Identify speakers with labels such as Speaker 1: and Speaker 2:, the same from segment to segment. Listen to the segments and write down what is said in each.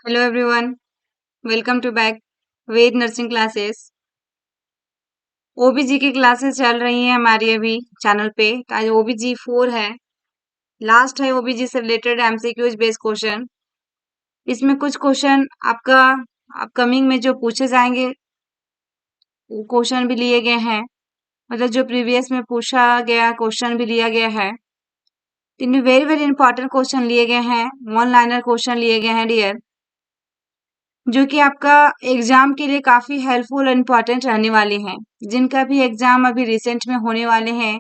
Speaker 1: Hello everyone, welcome to back Ved nursing classes. OBG की classes चल रही हैं हमारी अभी चैनल पे। तो आज ओबीजी 4 है, लास्ट है ओबीजी से रिलेटेड एमसीक्यूज बेस्ड क्वेश्चन। इसमें कुछ क्वेश्चन आपका अपकमिंग में जो पूछे जाएंगे वो क्वेश्चन भी लिए गए हैं, मतलब जो प्रीवियस में पूछा गया क्वेश्चन भी लिया गया है। इनमें वेरी वेरी इंपॉर्टेंट क्वेश्चन लिए गए हैं, वन लाइनर क्वेश्चन लिए गए हैं डियर, जो कि आपका एग्जाम के लिए काफी हेल्पफुल और इम्पोर्टेंट रहने वाले हैं। जिनका भी एग्जाम अभी रिसेंट में होने वाले हैं,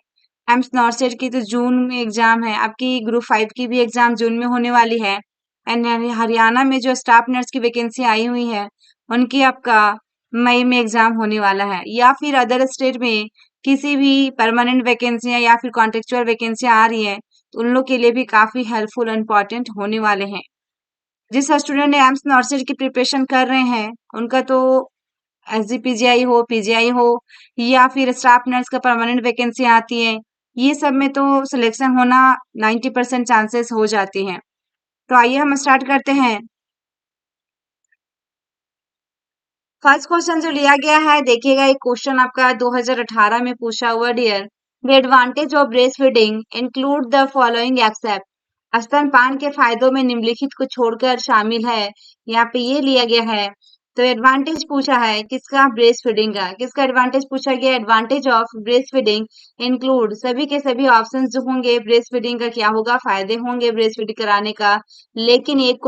Speaker 1: एम्स नॉर्सेट की तो जून में एग्जाम है, आपकी ग्रुप 5 की भी एग्जाम जून में होने वाली है। एंड हरियाणा में जो स्टाफ नर्स की वैकेंसी आई हुई है उनकी आपका मई में एग्जाम होने वाला है, या फिर अदर स्टेट में किसी भी परमानेंट वैकेंसियां या फिर कॉन्ट्रेक्चुअल वैकेंसियां आ रही हैं तो उन लोग के लिए भी काफी हेल्पफुल और इम्पोर्टेंट होने वाले हैं। जिस स्टूडेंट एम्स नर्सिंग की प्रिपरेशन कर रहे हैं उनका तो एसजीपीजीआई हो, पीजीआई हो या फिर स्टाफ नर्स का परमानेंट वैकेंसी आती है, ये सब में तो सिलेक्शन होना 90% चांसेस हो जाती हैं। तो आइए हम स्टार्ट करते हैं। फर्स्ट क्वेश्चन जो लिया गया है, देखिएगा एक क्वेश्चन आपका 2018 में पूछा हुआ dear. The advantage of breast feeding include the following except. स्तनपान के फायदों में निम्नलिखित को छोड़कर शामिल है। यहाँ पे ये लिया गया है। तो एडवांटेज पूछा है किसका, ब्रेस्ट फीडिंग का। किसका एडवांटेज पूछा गया, advantage of breast feeding include, सभी के सभी ऑप्शन जो होंगे ब्रेस्ट फीडिंग का क्या होगा, फायदे होंगे ब्रेस्ट फीडिंग कराने का, लेकिन एक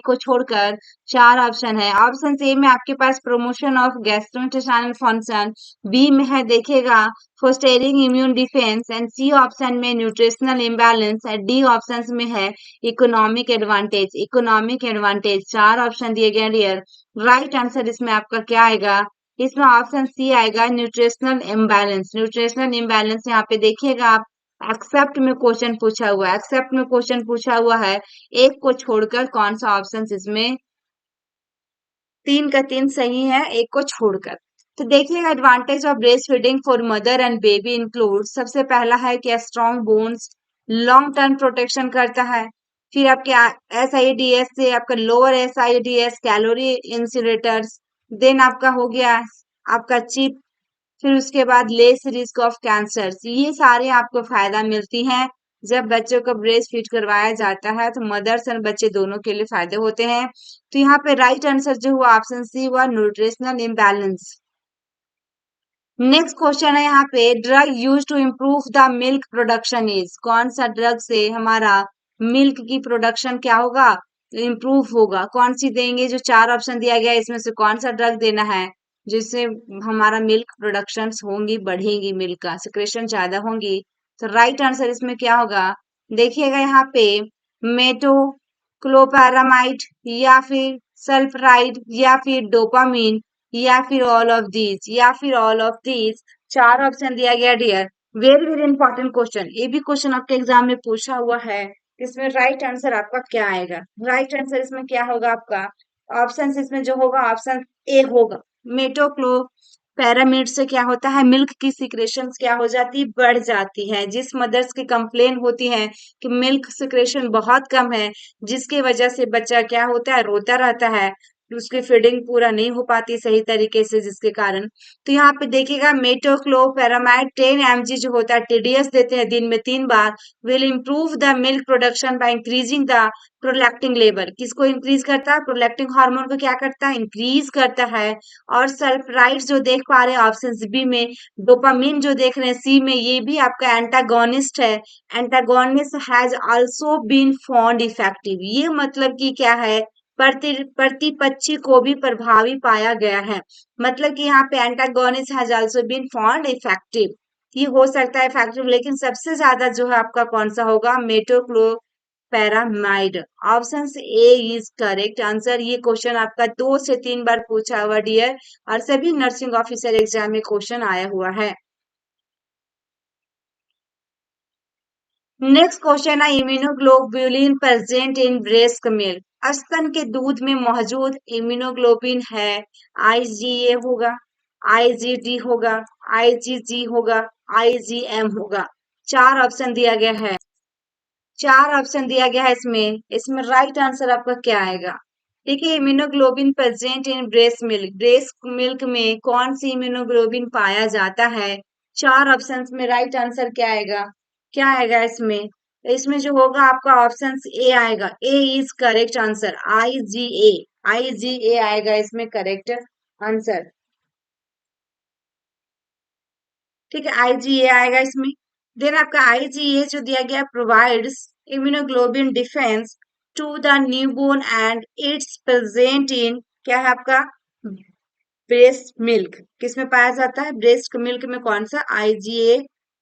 Speaker 1: को छोड़कर चार ऑप्शन है। ऑप्शन ए में आपके पास promotion of gastrointestinal function, B में है देखिएगा fostering immune defence, and C option में nutritional imbalance, and D option में है इकोनॉमिक एडवांटेज। इकोनॉमिक एडवांटेज चार ऑप्शन दिए गए डियर। राइट आंसर इसमें आपका क्या आएगा, इसमें ऑप्शन सी आएगा न्यूट्रिशनल इम्बैलेंस। न्यूट्रिशनल इम्बैलेंस यहाँ पे देखिएगा आप, एक्सेप्ट में क्वेश्चन पूछा हुआ है, एक्सेप्ट में क्वेश्चन पूछा हुआ है, एक को छोड़कर कौन सा ऑप्शन इसमें, तीन का तीन सही है एक को छोड़कर। तो देखिएगा advantage of breast feeding for mother and baby include, सबसे पहला है कि strong bones, long term protection करता है। फिर आपके एसआईडीएस से आपका lower SIDS calorie insulators, then आपका हो गया आपका चिप, फिर उसके बाद लेस रिस्क ऑफ कैंसर। ये सारे आपको फायदा मिलती हैं जब बच्चों को ब्रेस्ट फीड करवाया जाता है, तो मदर्स और बच्चे दोनों के लिए फायदे होते हैं। तो यहाँ पे राइट आंसर जो हुआ ऑप्शन सी हुआ न्यूट्रिशनल इम्बैलेंस। नेक्स्ट क्वेश्चन है यहाँ पे, drug use to improve the milk production is, कौन सा ड्रग से हमारा मिल्क की प्रोडक्शन क्या होगा, इम्प्रूव होगा। कौन सी देंगे, जो चार ऑप्शन दिया गया है इसमें से कौन सा ड्रग देना है जिससे हमारा मिल्क प्रोडक्शन होंगी, बढ़ेगी, मिल्क का सिक्रेशन ज्यादा होंगी। तो राइट आंसर इसमें क्या होगा, देखिएगा यहाँ पे मेटोक्लोपारामाइड या फिर सल्फराइड या फिर डोपामीन या फिर ऑल ऑफ दीज, या फिर ऑल ऑफ दीज, चार ऑप्शन दिया गया dear. Very very important question, ये भी क्वेश्चन आपके एग्जाम में पूछा हुआ है। इसमें राइट आंसर आपका क्या आएगा, राइट आंसर इसमें क्या होगा आपका, ऑप्शन इसमें जो होगा ऑप्शन ए होगा। मेटोक्लो पैरामीड से क्या होता है, मिल्क की सिक्रेशन क्या हो जाती है, बढ़ जाती है। जिस मदर्स की कंप्लेन होती है कि मिल्क सिक्रेशन बहुत कम है, जिसकी वजह से बच्चा क्या होता है, रोता रहता है, उसकी फीडिंग पूरा नहीं हो पाती सही तरीके से, जिसके कारण। तो यहाँ पे देखिएगा मेटोक्लोपेरामाइड 10 mg जो होता है टीडीएस देते हैं दिन में 3 बार, will improve the milk production by increasing the prolactin level. किसको इंक्रीज करता है, प्रोलैक्टिन हार्मोन को क्या करता है, इंक्रीज करता है। और सल्फराइड जो देख पा रहे हैं ऑप्शन बी में, डोपामिन जो देख रहे हैं सी में, ये भी आपका एंटागोनिस्ट है। Antagonist has also been found effective, ये मतलब कि क्या है, प्रतिपक्षी को भी प्रभावी पाया गया है। मतलब कि यहाँ पे antagonist has also been found effective, ये हो सकता है इफेक्टिव, लेकिन सबसे ज्यादा जो है आपका कौन सा होगा, metoclopramide. Option A is correct answer. ये क्वेश्चन आपका 2 से 3 बार पूछा हुआ डियर, और सभी नर्सिंग ऑफिसर एग्जाम में क्वेश्चन आया हुआ है। नेक्स्ट क्वेश्चन है, immunoglobulin present in breast milk, स्तन के दूध में मौजूद इम्यूनोग्लोबिन है। आईजीए होगा, आईजीडी होगा, आईजीजी होगा, आईजीएम होगा। चार ऑप्शन दिया गया है, चार ऑप्शन दिया गया है इसमें। इसमें राइट आंसर आपका क्या आएगा, ठीक है, immunoglobulin present in breast milk, breast milk में कौन सी इम्यूनोग्लोबिन पाया जाता है? चार ऑप्शंस में राइट आंसर क्या आएगा इसमें? इसमें जो होगा आपका ऑप्शन ए आएगा, ए इज करेक्ट आंसर, आई जी ए आएगा इसमें करेक्ट आंसर। ठीक है, आईजीए आएगा इसमें। देन आपका आईजीए जो दिया गया, provides immunoglobin defence to the newborn and it's present in, क्या है आपका, ब्रेस्ट मिल्क। किसमें पाया जाता है? ब्रेस्ट मिल्क में। कौन सा? IgA.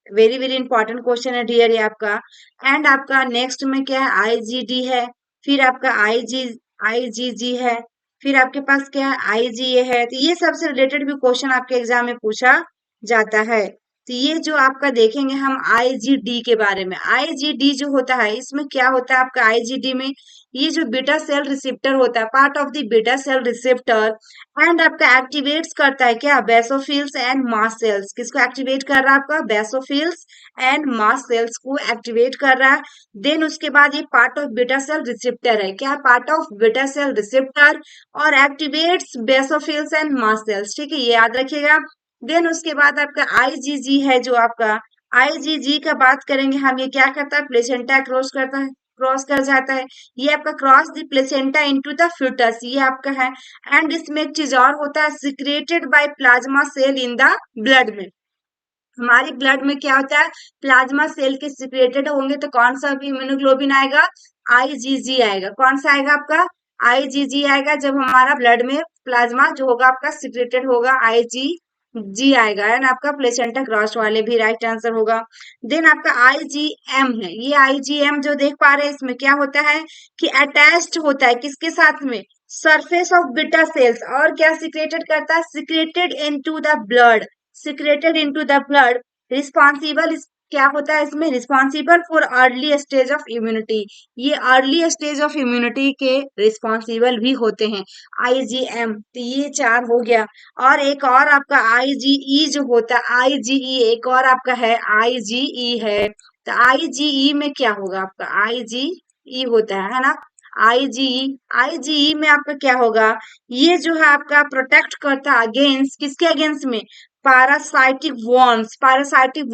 Speaker 1: Very very important question है डियर ये आपका। एंड आपका नेक्स्ट में क्या है? आईजीडी है, फिर आपका आईजीजी है, फिर आपके पास क्या है? आईजीए है। तो ये सबसे रिलेटेड भी क्वेश्चन आपके एग्जाम में पूछा जाता है। तो ये जो आपका देखेंगे हम आईजीडी के बारे में। आईजीडी जो होता है, इसमें क्या होता है आपका आईजीडी में? ये जो बीटा सेल रिसेप्टर होता है, part of the beta cell receptor, and आपका एक्टिवेट्स करता है क्या? Basophils and mast cells. किसको एक्टिवेट कर रहा है? आपका बेसोफिल्स एंड मास्ट सेल्स को एक्टिवेट कर रहा है। देन उसके बाद ये part of beta cell receptor है। क्या? Part of beta cell receptor और activates basophils and mast cells. ठीक है, ये याद रखिएगा। देन उसके बाद आपका आईजीजी है, जो आपका आईजीजी का बात करेंगे हम, ये क्या करता है? प्लेसेंटा क्रॉस कर जाता है। ये आपका cross the placenta into the foetus, ये आपका है। एंड इसमें एक चीज और होता है, secreted by plasma cell in the blood में। हमारे ब्लड में क्या होता है? प्लाज्मा सेल के सिक्रेटेड होंगे तो कौन सा भी इम्यूनोग्लोबिन आएगा? आईजीजी आएगा। कौन सा आएगा आपका? आईजीजी आएगा। जब हमारा ब्लड में प्लाज्मा जो होगा आपका सिक्रेटेड होगा, आईजीजी आएगा। एंड आपका प्लेसेंटा क्रॉस वाले भी राइट आंसर होगा। देन आपका आईजीएम है। ये आईजीएम जो देख पा रहे हैं, इसमें क्या होता है कि अटैच्ड होता है किसके साथ में? Surface of beta cells. और क्या सिक्रेटेड करता है? Secreted into the blood, secreted into the blood. Responsible क्या होता है इसमें? Responsible for early stage of immunity. ये अर्ली स्टेज ऑफ इम्यूनिटी के रिस्पॉन्सिबल भी होते हैं, आईजीएम। तो ये चार हो गया। और एक और आपका आईजीई जो होता है, आईजीई एक और आपका है, आईजीई है। तो आईजीई में क्या होगा आपका? आईजीई होता है ना। आईजीई में आपका क्या होगा? ये जो है आपका प्रोटेक्ट करता है अगेंस्ट, किसके अगेंस्ट में? पैरासाइटिक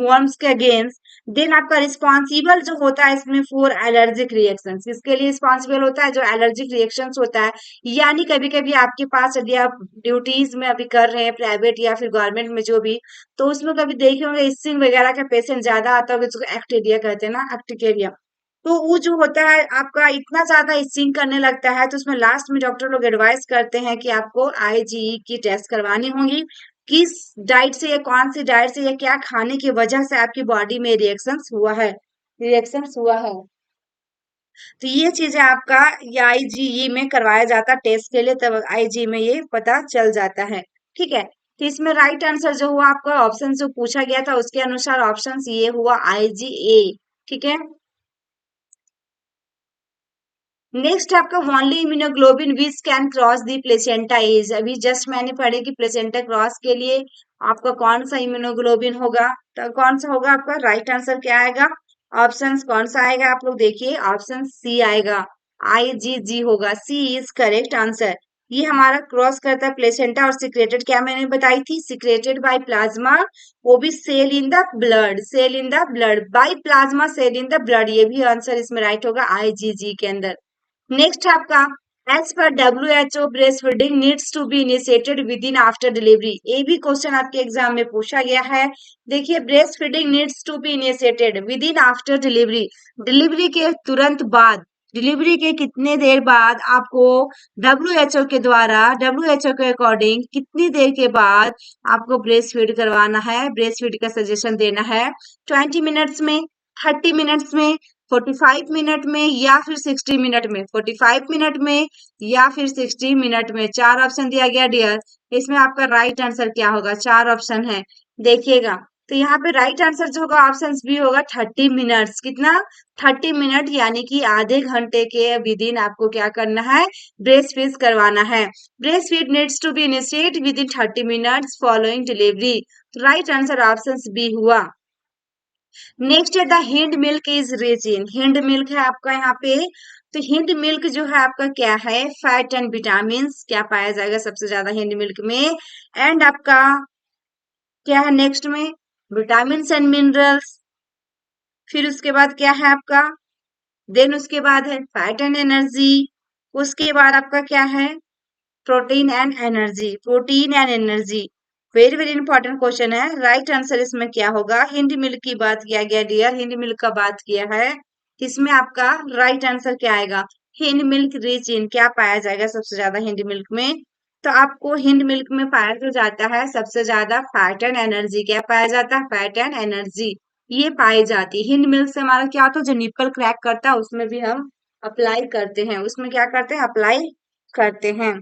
Speaker 1: वर्म्स के अगेंस्ट। देन आपका रिस्पॉन्सिबल जो होता है इसमें फॉर एलर्जिक रिएक्शन, किसके लिए रिस्पॉन्सिबल होता है? जो एलर्जिक रिएक्शन होता है। यानी कभी कभी आपके पास यदि आप ड्यूटीज में अभी कर रहे हैं, प्राइवेट या फिर गवर्नमेंट में जो भी, तो उसमें कभी देखे होंगे स्किन वगैरह का पेशेंट ज्यादा आता होगा, जिसको एक्टेरिया कहते हैं ना, एक्टिकेरिया। तो वो जो होता है आपका इतना ज्यादा इचिंग करने लगता है, तो उसमें लास्ट में डॉक्टर लोग एडवाइस करते हैं कि आपको आईजीई की टेस्ट करवानी होगी। किस डाइट से या कौन सी डाइट से या क्या खाने की वजह से आपकी बॉडी में रिएक्शंस हुआ है। तो ये चीजें आपका आईजीई में करवाया जाता है टेस्ट के लिए, तब आईजी में ये पता चल जाता है। ठीक है, तो इसमें राइट आंसर जो हुआ आपका ऑप्शन जो पूछा गया था उसके अनुसार ऑप्शन ये हुआ आईजीए। ठीक है, नेक्स्ट आपका only immunoglobulin which can cross the placenta is. अभी जस्ट मैंने पढ़ी कि प्लेसेंटा क्रॉस के लिए आपका कौन सा इम्यूनोग्लोबिन होगा? तो कौन सा होगा आपका? राइट आंसर क्या आएगा? ऑप्शंस कौन सा आएगा? आप लोग देखिए, ऑप्शन सी आएगा, आईजीजी होगा। सी इज करेक्ट आंसर। ये हमारा क्रॉस करता है प्लेसेंटा और सिक्रेटेड, क्या मैंने बताई थी? सिक्रेटेड बाय प्लाज्मा, वो भी cell in the blood, cell in the blood by plasma cell in the blood. ये भी आंसर इसमें राइट होगा आईजीजी के अंदर। नेक्स्ट आपका, एज पर WHO breast feeding needs to be initiated within after delivery. ये भी क्वेश्चन आपके एग्जाम में पूछा गया है। देखिए, breast feeding needs to be initiated within after delivery, delivery के तुरंत बाद, डिलीवरी के कितने देर बाद आपको WHO के द्वारा, WHO के अकॉर्डिंग कितनी देर के बाद आपको ब्रेस्ट फीड करवाना है, ब्रेस्ट फीड का सजेशन देना है? 20 मिनट्स में, 30 मिनट्स में, 45 मिनट में, या फिर 60 मिनट में? 45 मिनट में या फिर 60 मिनट में? चार ऑप्शन दिया गया डियर। इसमें आपका राइट आंसर क्या होगा? चार ऑप्शन है, देखिएगा। तो यहाँ पे राइट आंसर जो होगा ऑप्शन बी होगा, 30 मिनट्स। कितना? 30 मिनट, यानी कि आधे घंटे के विद इन आपको क्या करना है? ब्रेस्ट फीड करवाना है। Breast feed needs to be initiate within 30 minutes following delivery. Right answer option B हुआ। नेक्स्ट है the hind milk is rich in, hind milk है आपका यहाँ पे, तो हिंद मिल्क जो है आपका क्या है, फैट एंड विटामिन क्या पाया जाएगा सबसे ज्यादा हिंद मिल्क में, एंड आपका क्या है नेक्स्ट में, विटामिन एंड मिनरल्स, फिर उसके बाद क्या है आपका, देन उसके बाद है फैट एंड एनर्जी, उसके बाद आपका क्या है, protein and energy, protein and energy, very very important question है। राइट आंसर इसमें क्या होगा, हिंद मिल्क की बात किया गया डियर, हिंद मिल्क का बात किया है, इसमें आपका राइट आंसर क्या आएगा, हिंद मिल्क रिच इन क्या पाया जाएगा सबसे ज्यादा हिंद मिल्क में, तो आपको हिंद मिल्क में पाया जो जाता है सबसे ज्यादा फैट एंड एनर्जी, क्या पाया जाता है, फैट एंड एनर्जी ये पाई जाती है। हिंद मिल्क से हमारा क्या होता है, जो निप्पल क्रैक करता है उसमें भी हम अप्लाई करते हैं, उसमें क्या करते हैं, अप्लाई करते हैं,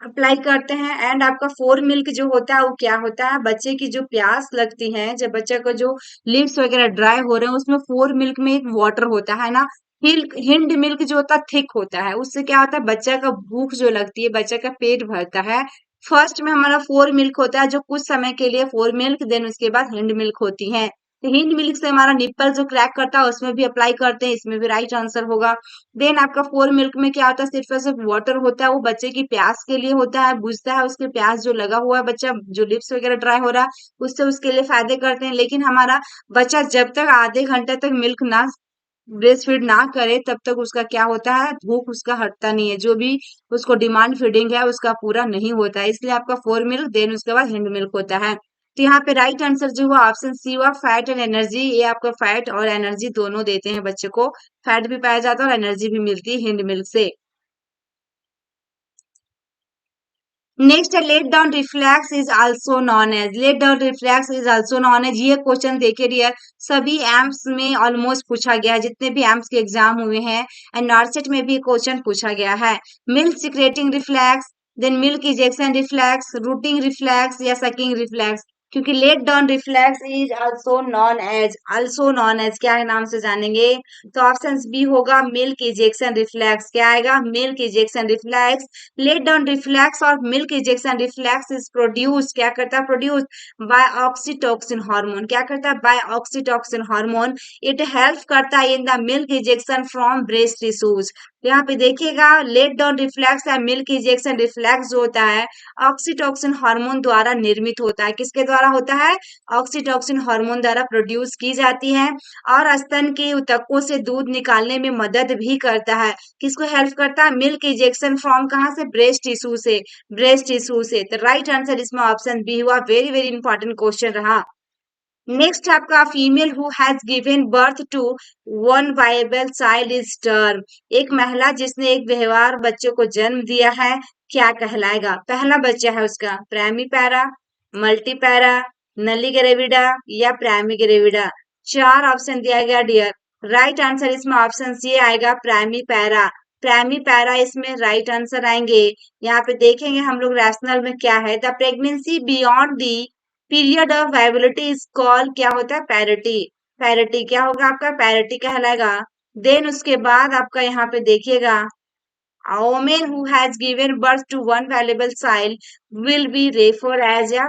Speaker 1: अप्लाई करते हैं। एंड आपका फोर मिल्क जो होता है वो क्या होता है, बच्चे की जो प्यास लगती है, जब बच्चे को जो लिप्स वगैरह ड्राई हो रहे हैं उसमें फोर मिल्क में एक वाटर होता है ना, हिंड मिल्क जो होता है थिक होता है, उससे क्या होता है बच्चा का भूख जो लगती है, बच्चे का पेट भरता है। फर्स्ट में हमारा फोर मिल्क होता है जो कुछ समय के लिए फोर मिल्क, देन उसके बाद हिंड मिल्क होती है। तो हिंड मिल्क से हमारा निप्पल जो क्रैक करता है उसमें भी अप्लाई करते हैं, इसमें भी राइट आंसर होगा। देन आपका फोर मिल्क में क्या होता है, सिर्फ और सिर्फ वाटर होता है, वो बच्चे की प्यास के लिए होता है, बुझता है उसके प्यास जो लगा हुआ है, बच्चा जो लिप्स वगैरह ड्राई हो रहा है उससे उसके लिए फायदे करते हैं। लेकिन हमारा बच्चा जब तक आधे घंटे तक मिल्क ना ब्रेस्ट फीड ना करे तब तक उसका क्या होता है, भूख उसका हटता नहीं है, जो भी उसको डिमांड फीडिंग है उसका पूरा नहीं होता है, इसलिए आपका फोर मिल्क देन उसके बाद हिंड मिल्क होता है। तो यहाँ पे राइट आंसर जो हुआ ऑप्शन सी हुआ, फैट एंड एनर्जी, ये आपका फैट और एनर्जी दोनों देते हैं बच्चे को, फैट भी पाया जाता है और एनर्जी भी मिलती है हिंड मिल्क से। नेक्स्ट है let down reflex is also known as, let down reflex is also known as, ये क्वेश्चन देखिए डियर सभी एम्स में ऑलमोस्ट पूछा गया है, जितने भी एम्स के एग्जाम हुए हैं एंड नॉर्सेट में भी क्वेश्चन पूछा गया है। Milk secreting reflex, then milk ejection reflex, rooting reflex या सकिंग रिफ्लेक्स, क्योंकि let down reflex is also known as क्या है नाम से जानेंगे, तो ऑप्शन बी होगा मिल्क इजेक्शन रिफ्लेक्स, क्या आएगा, milk ejection reflex. Let down reflex और milk ejection reflex is produce, क्या करता है, प्रोड्यूस बाय ऑक्सीटोसिन हार्मोन, क्या करता है, by oxytocin hormone. It help करता है in the milk ejection from breast tissues. यहाँ पे देखिएगा लेट डाउन रिफ्लेक्स या मिल्क इजेक्शन रिफ्लेक्स जो होता है ऑक्सीटोसिन हार्मोन द्वारा निर्मित होता है, किसके द्वारा होता है, ऑक्सीटोसिन हार्मोन द्वारा प्रोड्यूस की जाती है, और स्तन के ऊतकों से दूध निकालने में मदद भी करता है। किसको हेल्प करता है, मिल्क इजेक्शन फ्रॉम कहाँ से, ब्रेस्ट टिश्यू से, ब्रेस्ट टिश्यू से। तो राइट आंसर इसमें ऑप्शन बी हुआ, वेरी वेरी इंपॉर्टेंट क्वेश्चन रहा। नेक्स्ट आपका female who has given birth to one viable child is term, एक महिला जिसने एक व्यवहार बच्चे को जन्म दिया है क्या कहलाएगा, पहला बच्चा है उसका प्राइमी पैरा, मल्टी पैरा, नली ग्रेविडा या प्राइमी ग्रेविडा, चार ऑप्शन दिया गया डियर। राइट आंसर इसमें ऑप्शन सी आएगा, प्राइमी पैरा, प्राइमी पैरा इसमें राइट आंसर आएंगे। यहाँ पे देखेंगे हम लोग रैशनल में क्या है, the pregnancy beyond the period of viability is called, क्या होता है, पैरिटी, पैरिटी क्या होगा आपका, पैरिटी कहलाएगा। देन उसके बाद आपका यहाँ पे देखिएगा a woman who has given birth to one valuable child will be referred as a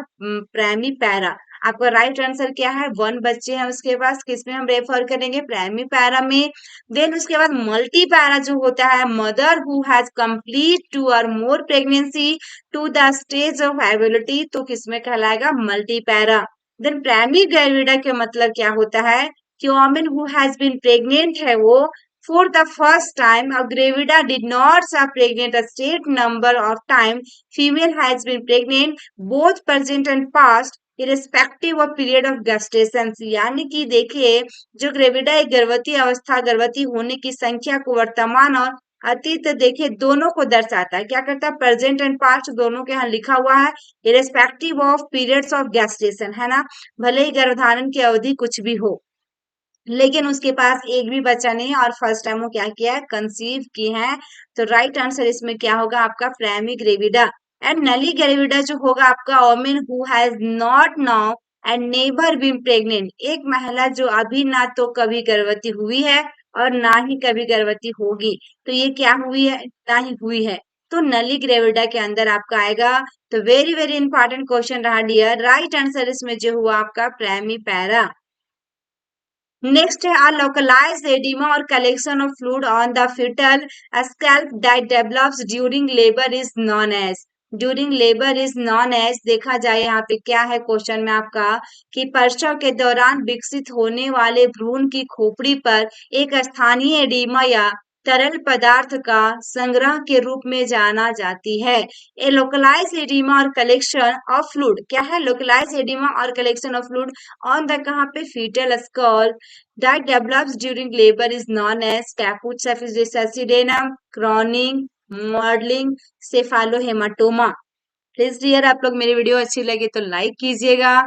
Speaker 1: primipara। आपका राइट आंसर क्या है, वन बच्चे हैं उसके पास, किसमें हम रेफर करेंगे, प्राइमी पैरा में। देन उसके बाद मल्टी पैरा जो होता है, mother who has complete two और more pregnancy to the stage of viability, तो किसमें कहलाएगा, multipara. Then primigravida का मतलब क्या होता है, कि women who has been pregnant है वो for the first time, a gravida did not pregnant a state number of time female has been pregnant, both present and past, irrespective of period of gestation। यानी कि देखिए जो gravida एक गर्भवती अवस्था, गर्भवती होने की संख्या को वर्तमान और अतीत देखिए दोनों को दर्शाता है, क्या करता है, प्रेजेंट एंड पास्ट दोनों के यहाँ लिखा हुआ है, irrespective of periods of gestation, है ना, भले ही गर्भधारण की अवधि कुछ भी हो, लेकिन उसके पास एक भी बच्चा नहीं है और फर्स्ट टाइम वो क्या किया है, कंसीव की है। तो राइट आंसर इसमें क्या होगा आपका, primi gravida. And nulli gravida जो होगा आपका, women who has not now and never been pregnant, एक महिला जो अभी ना तो कभी गर्भवती हुई है और ना ही कभी गर्भवती होगी, तो ये क्या हुई है, ना ही हुई है, तो नली ग्रेविडा के अंदर आपका आएगा। तो वेरी वेरी इंपॉर्टेंट क्वेश्चन रहा डियर। राइट आंसर इसमें जो हुआ आपका प्राइमी पैरा। नेक्स्ट है आ लोकलाइज्ड एडिमा और collection of fluid on the fetal scalp that develops during labour is known as. During labour is known as देखा जाए यहाँ पे क्या है क्वेश्चन में आपका कि प्रसव के दौरान विकसित होने वाले भ्रूण की खोपड़ी पर एक स्थानीय एडिमा या तरल पदार्थ का संग्रह के रूप में जाना जाती है। ए लोकलाइज एडिमा और कलेक्शन ऑफ फ्लूइड क्या है? लोकलाइज एडिमा और collection of fluid on the कहाँ पे fetal skull that develops during labor is known as caput saccharinum, crowning, modeling, cephalohematoma। Please dear आप लोग मेरी वीडियो अच्छी लगी तो लाइक कीजिएगा,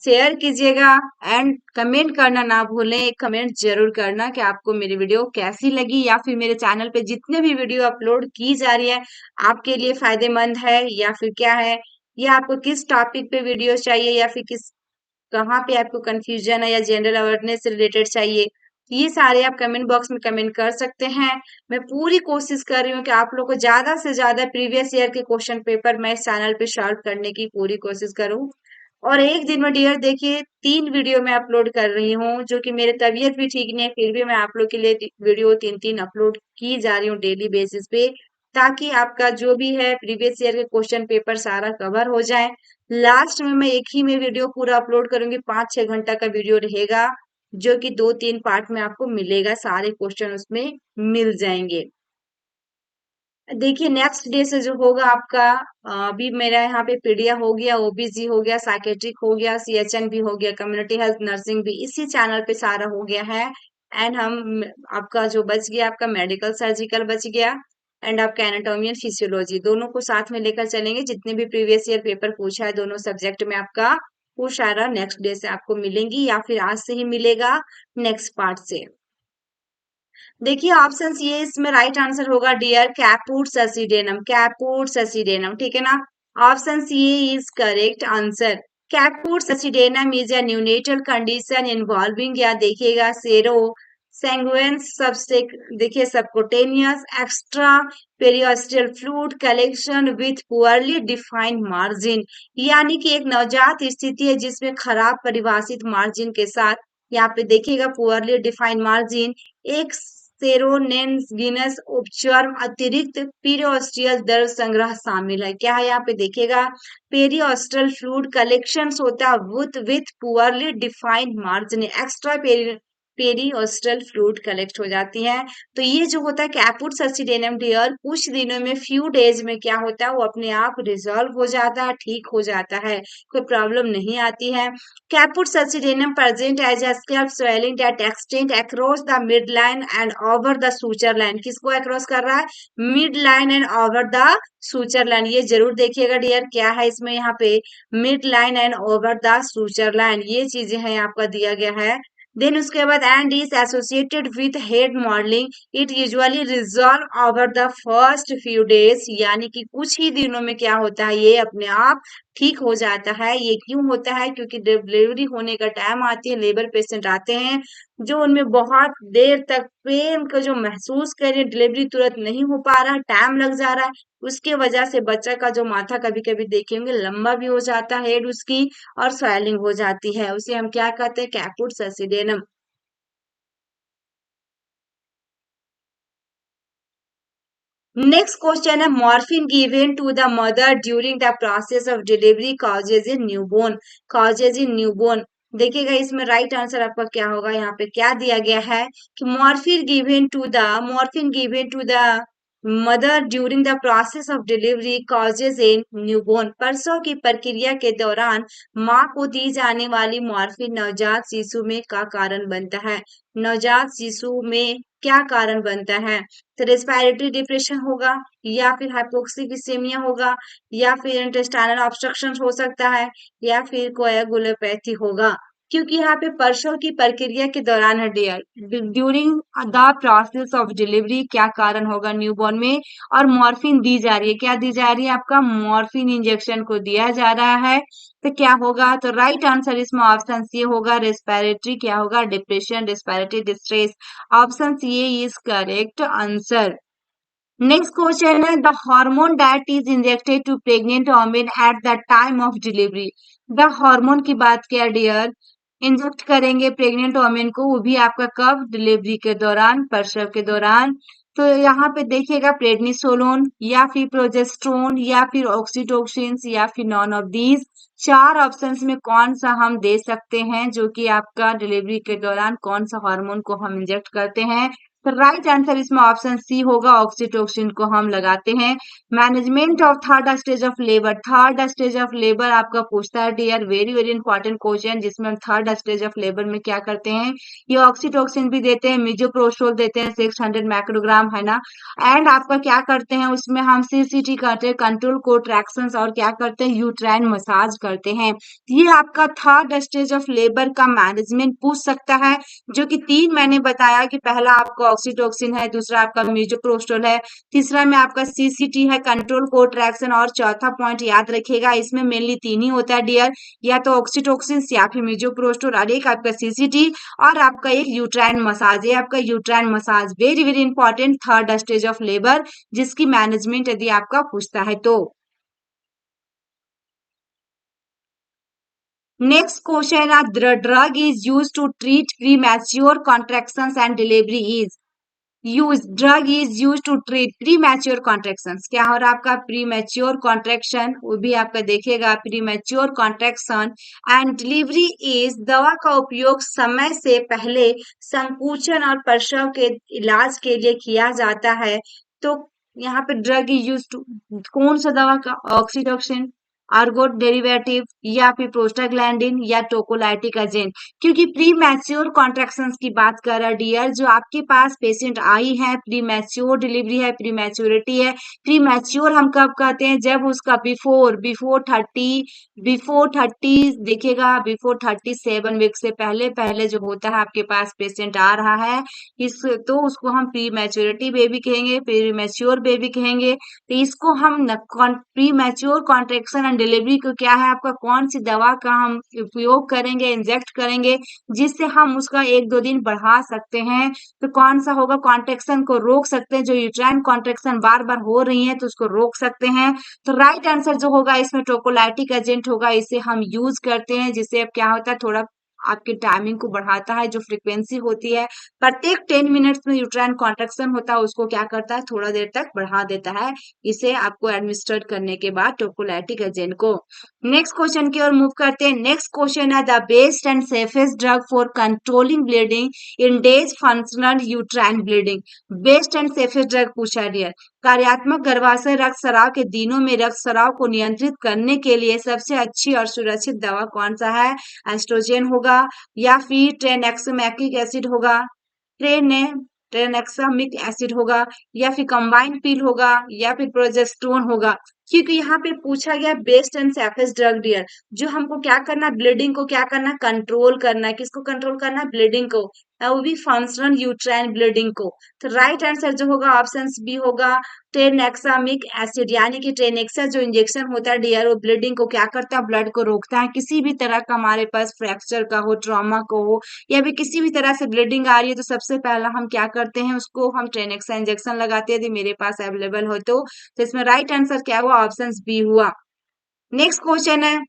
Speaker 1: शेयर कीजिएगा एंड कमेंट करना ना भूलें। एक कमेंट जरूर करना कि आपको मेरी वीडियो कैसी लगी या फिर मेरे चैनल पे जितने भी वीडियो अपलोड की जा रही है आपके लिए फायदेमंद है या फिर क्या है, या आपको किस टॉपिक पे वीडियो चाहिए या फिर किस कहाँ पे आपको कंफ्यूजन है या जनरल अवेयरनेस से रिलेटेड चाहिए, ये सारे आप कमेंट बॉक्स में कमेंट कर सकते हैं। मैं पूरी कोशिश कर रही हूँ कि आप लोग को ज्यादा से ज्यादा प्रीवियस ईयर के क्वेश्चन पेपर मैं इस चैनल पे सॉल्व करने की पूरी कोशिश करूँ। और एक दिन में डियर देखिए 3 वीडियो मैं अपलोड कर रही हूँ, जो कि मेरे तबीयत भी ठीक नहीं है फिर भी मैं आप लोग के लिए वीडियो 3-3 अपलोड की जा रही हूँ डेली बेसिस पे, ताकि आपका जो भी है प्रीवियस ईयर के क्वेश्चन पेपर सारा कवर हो जाए। लास्ट में मैं एक ही में वीडियो पूरा अपलोड करूंगी, 5-6 घंटा का वीडियो रहेगा, जो कि 2-3 पार्ट में आपको मिलेगा, सारे क्वेश्चन उसमें मिल जाएंगे। देखिए नेक्स्ट डे से जो होगा आपका अभी मेरा यहाँ पे पीडिया हो गया, ओबीजी हो गया, साइकेट्रिक हो गया, सीएचएन भी हो गया, कम्युनिटी हेल्थ नर्सिंग भी इसी चैनल पे सारा हो गया है। एंड हम आपका जो बच गया आपका मेडिकल सर्जिकल बच गया एंड आपका एनाटॉमी एंड फिजियोलॉजी दोनों को साथ में लेकर चलेंगे। जितने भी प्रीवियस ईयर पेपर पूछा है दोनों सब्जेक्ट में आपका वो सारा नेक्स्ट डे से आपको मिलेंगी या फिर आज से ही मिलेगा नेक्स्ट पार्ट से। देखिए ऑप्शन ये इसमें राइट आंसर होगा dear caput succedaneum, caput succedaneum, ठीक है ना। Option C is correct answer. Caput succedaneum is a neonatal condition involving या देखिएगा सेरो सैंगुइनस सबसेक देखिए subcutaneous extra periosteal fluid collection with poorly defined margin, यानी कि एक नवजात स्थिति है जिसमें खराब परिभाषित मार्जिन के साथ यहाँ पे देखिएगा पुअरली डिफाइंड मार्जिन एक सेरोनेंगिनस उपचर्म अतिरिक्त पीरियोस्टियल द्रव संग्रह शामिल है। क्या है यहाँ पे देखिएगा पेरियोस्टल फ्लूइड कलेक्शन होता है with poorly defined margin, extra periosteal fluid collect हो जाती है। तो ये जो होता है कैपूट ससीडेनम डियर कुछ दिनों में फ्यू डेज में क्या होता है वो अपने आप रिजॉल्व हो जाता है, ठीक हो जाता है, कोई प्रॉब्लम नहीं आती है। Caput succedaneum present as a scalp swelling that extend across the mid line and over the suture line, किसको अक्रॉस कर रहा है? Mid line and over the suture line. ये जरूर देखिएगा डियर क्या है इसमें यहाँ पे mid line and over the suture line, ये चीजें हैं आपका दिया गया है। देन उसके बाद and is associated with head modelling, it usually resolve over the first few days, यानी कि कुछ ही दिनों में क्या होता है ये अपने आप ठीक हो जाता है। ये क्यों होता है? क्योंकि डिलीवरी होने का टाइम आती है, लेबर पेशेंट आते हैं जो उनमें बहुत देर तक पेन को जो महसूस करें, डिलीवरी तुरंत नहीं हो पा रहा है, टाइम लग जा रहा है, उसके वजह से बच्चा का जो माथा कभी कभी देखेंगे लंबा भी हो जाता है हेड उसकी और स्वेलिंग हो जाती है, उसे हम क्या कहते हैं? Caput succedaneum. नेक्स्ट क्वेश्चन है morphine given to the mother during the process of delivery causes in newborn, causes in newborn. देखिएगा इसमें राइट आंसर आपका क्या होगा, यहाँ पे क्या दिया गया है कि morphine given to the mother during the process of delivery causes in newborn, प्रसव की प्रक्रिया के दौरान माँ को दी जाने वाली मॉर्फिन नवजात शिशु में का कारण बनता है। नवजात शिशु में क्या कारण बनता है? तो रेस्पिरेटरी डिप्रेशन होगा या फिर हाइपोक्सिक होगा या फिर इंटेस्टाइनल ऑब्स्ट्रक्शन हो सकता है या फिर कोएगुलोपैथी होगा, क्योंकि यहाँ पे प्रसव की प्रक्रिया के दौरान है dear during the process of delivery क्या कारण होगा न्यूबॉर्न में, और मॉर्फिन दी जा रही है, क्या दी जा रही है? आपका मॉर्फिन इंजेक्शन को दिया जा रहा है, तो क्या होगा? तो राइट आंसर इसमें ऑप्शन सी होगा रेस्पिरेटरी क्या होगा? Depression, respiratory distress. Option C is correct answer. Next question है the hormone that is injected to pregnant women at the time of delivery. The hormone की बात किया डियर, इंजेक्ट करेंगे pregnant women को, वो भी आपका कब, डिलीवरी के दौरान, प्रसव के दौरान। तो यहाँ पे देखिएगा प्रेडनिसोलोन या फिर प्रोजेस्ट्रोन या फिर ऑक्सीटोसिन या फिर नॉन ऑफ दीज। चार ऑप्शंस में कौन सा हम दे सकते हैं जो कि आपका डिलीवरी के दौरान कौन सा हार्मोन को हम इंजेक्ट करते हैं? तो राइट आंसर इसमें ऑप्शन सी होगा, ऑक्सीटोसिन को हम लगाते हैं। Management of third stage of labour, third stage of labour आपका पूछता है dear, very very important question, जिसमें हम थर्ड स्टेज ऑफ लेबर में क्या करते हैं, ये ऑक्सीटोसिन भी देते हैं, मिजोप्रोस्टोल देते हैं 600 माइक्रोग्राम, है ना। एंड आपका क्या करते हैं उसमें हम सीसीटी करते हैं, कंट्रोल कोट्रैक्शन, और क्या करते हैं, यूट्राइन मसाज करते हैं। ये आपका थर्ड स्टेज ऑफ लेबर का मैनेजमेंट पूछ सकता है, जो कि तीन मैंने बताया कि पहला आपका ऑक्सीटोसिन है, दूसरा आपका मिजोप्रोस्टोल है, तीसरा में आपका सीसीटी है, कंट्रोल कोट्रैक्शन, और चौथा पॉइंट याद रखिएगा इसमें मेनली तीन ही होता है डियर, या तो ऑक्सीटोसिन या फिर मिजोप्रोस्टोल, और एक आपका सीसीटी, और आपका एक यूट्राइन मसाज। ये आपका uterine massage very very important third stage of labour, जिसकी मैनेजमेंट यदि आपका पूछता है तो। नेक्स्ट क्वेश्चन है the drug is use to treat premature contractions and delivery is use, drug is use to treat premature contractions. क्या हो रहा है आपका, प्रीमैच्योर कॉन्ट्रैक्शन, वो भी आपका देखिएगा premature contraction, and delivery is, दवा का उपयोग समय से पहले संकुचन और प्रसव के इलाज के लिए किया जाता है। तो यहाँ पे ड्रग इज यूज टू, कौन सा दवा का, ऑक्सीटोसिन, आर्गो डेरिवेटिव, या फिर प्रोस्टाग्लैंडिन, या टोकोलाइटिक एजेंट। क्योंकि प्री मैच्योर कॉन्ट्रैक्शंस की बात कर रहा डियर, जो आपके पास पेशेंट आई है, प्री मैच्योर डिलीवरी है, प्री मैच्योरिटी है। प्री मैच्योर हम कब कहते हैं, जब उसका बिफोर बिफोर 30 देखिएगा, बिफोर 37 वीक से पहले पहले जो होता है आपके पास पेशेंट आ रहा है, इस तो उसको हम प्री मैच्योरिटी बेबी कहेंगे, प्री मैच्योर बेबी कहेंगे। तो इसको हम pre mature contraction and delivery को क्या है आपका, कौन सी दवा का हम उपयोग करेंगे, इंजेक्ट करेंगे, जिससे हम उसका 1-2 दिन बढ़ा सकते हैं। तो कौन सा होगा, कॉन्ट्रैक्शन को रोक सकते हैं, जो यूट्राइन कॉन्ट्रैक्शन बार बार हो रही है तो उसको रोक सकते हैं। तो राइट आंसर जो होगा इसमें टोकोलाइटिक एजेंट होगा, इसे हम यूज करते हैं, जिससे अब क्या होता है, थोड़ा आपकी टाइमिंग को बढ़ाता है। जो फ्रीक्वेंसी होती है प्रत्येक 10 मिनट्स में यूट्राइन कॉन्ट्रैक्शन होता है, उसको क्या करता है, थोड़ा देर तक बढ़ा देता है, इसे आपको एडमिनिस्ट्रेट करने के बाद टोकोलाइटिक एजेंट को। नेक्स्ट क्वेश्चन की ओर मूव करते हैं। नेक्स्ट क्वेश्चन है the best and safest drug for controlling bleeding in days functional uterine bleeding. Best and safest drug पूछा डियर, कार्यात्मक गर्भाशय रक्तस्राव के दिनों में रक्तस्राव को नियंत्रित करने के लिए सबसे अच्छी और सुरक्षित दवा कौन सा है, एस्ट्रोजन होगा, या फिर ट्रेनेक्समेकिक एसिड होगा, ट्रेने ट्रेनेक्सामिक एसिड होगा, या फिर कंबाइंड पिल होगा, या फिर प्रोजेस्टेरोन होगा। क्योंकि यहाँ पे पूछा गया best and safest drug dear, जो हमको क्या करना, ब्लीडिंग को क्या करना, कंट्रोल करना है। किसको कंट्रोल करना है, ब्लीडिंग को, और वो भी फंक्शनल यूट्राइन ब्लीडिंग को। तो राइट आंसर जो होगा ऑप्शन बी होगा, ट्रेनेक्सामिक एसिड, यानी कि ट्रेनेक्सा जो इंजेक्शन होता है डियर, वो ब्लीडिंग को क्या करता है, ब्लड को रोकता है। किसी भी तरह का हमारे पास फ्रैक्चर का हो, ट्रॉमा को हो, या फिर किसी भी तरह से ब्लीडिंग आ रही है, तो सबसे पहला हम क्या करते हैं, उसको हम ट्रेनेक्सा इंजेक्शन लगाते हैं, यदि मेरे पास अवेलेबल हो तो इसमें राइट आंसर क्या हुआ, ऑप्शन बी हुआ। नेक्स्ट क्वेश्चन है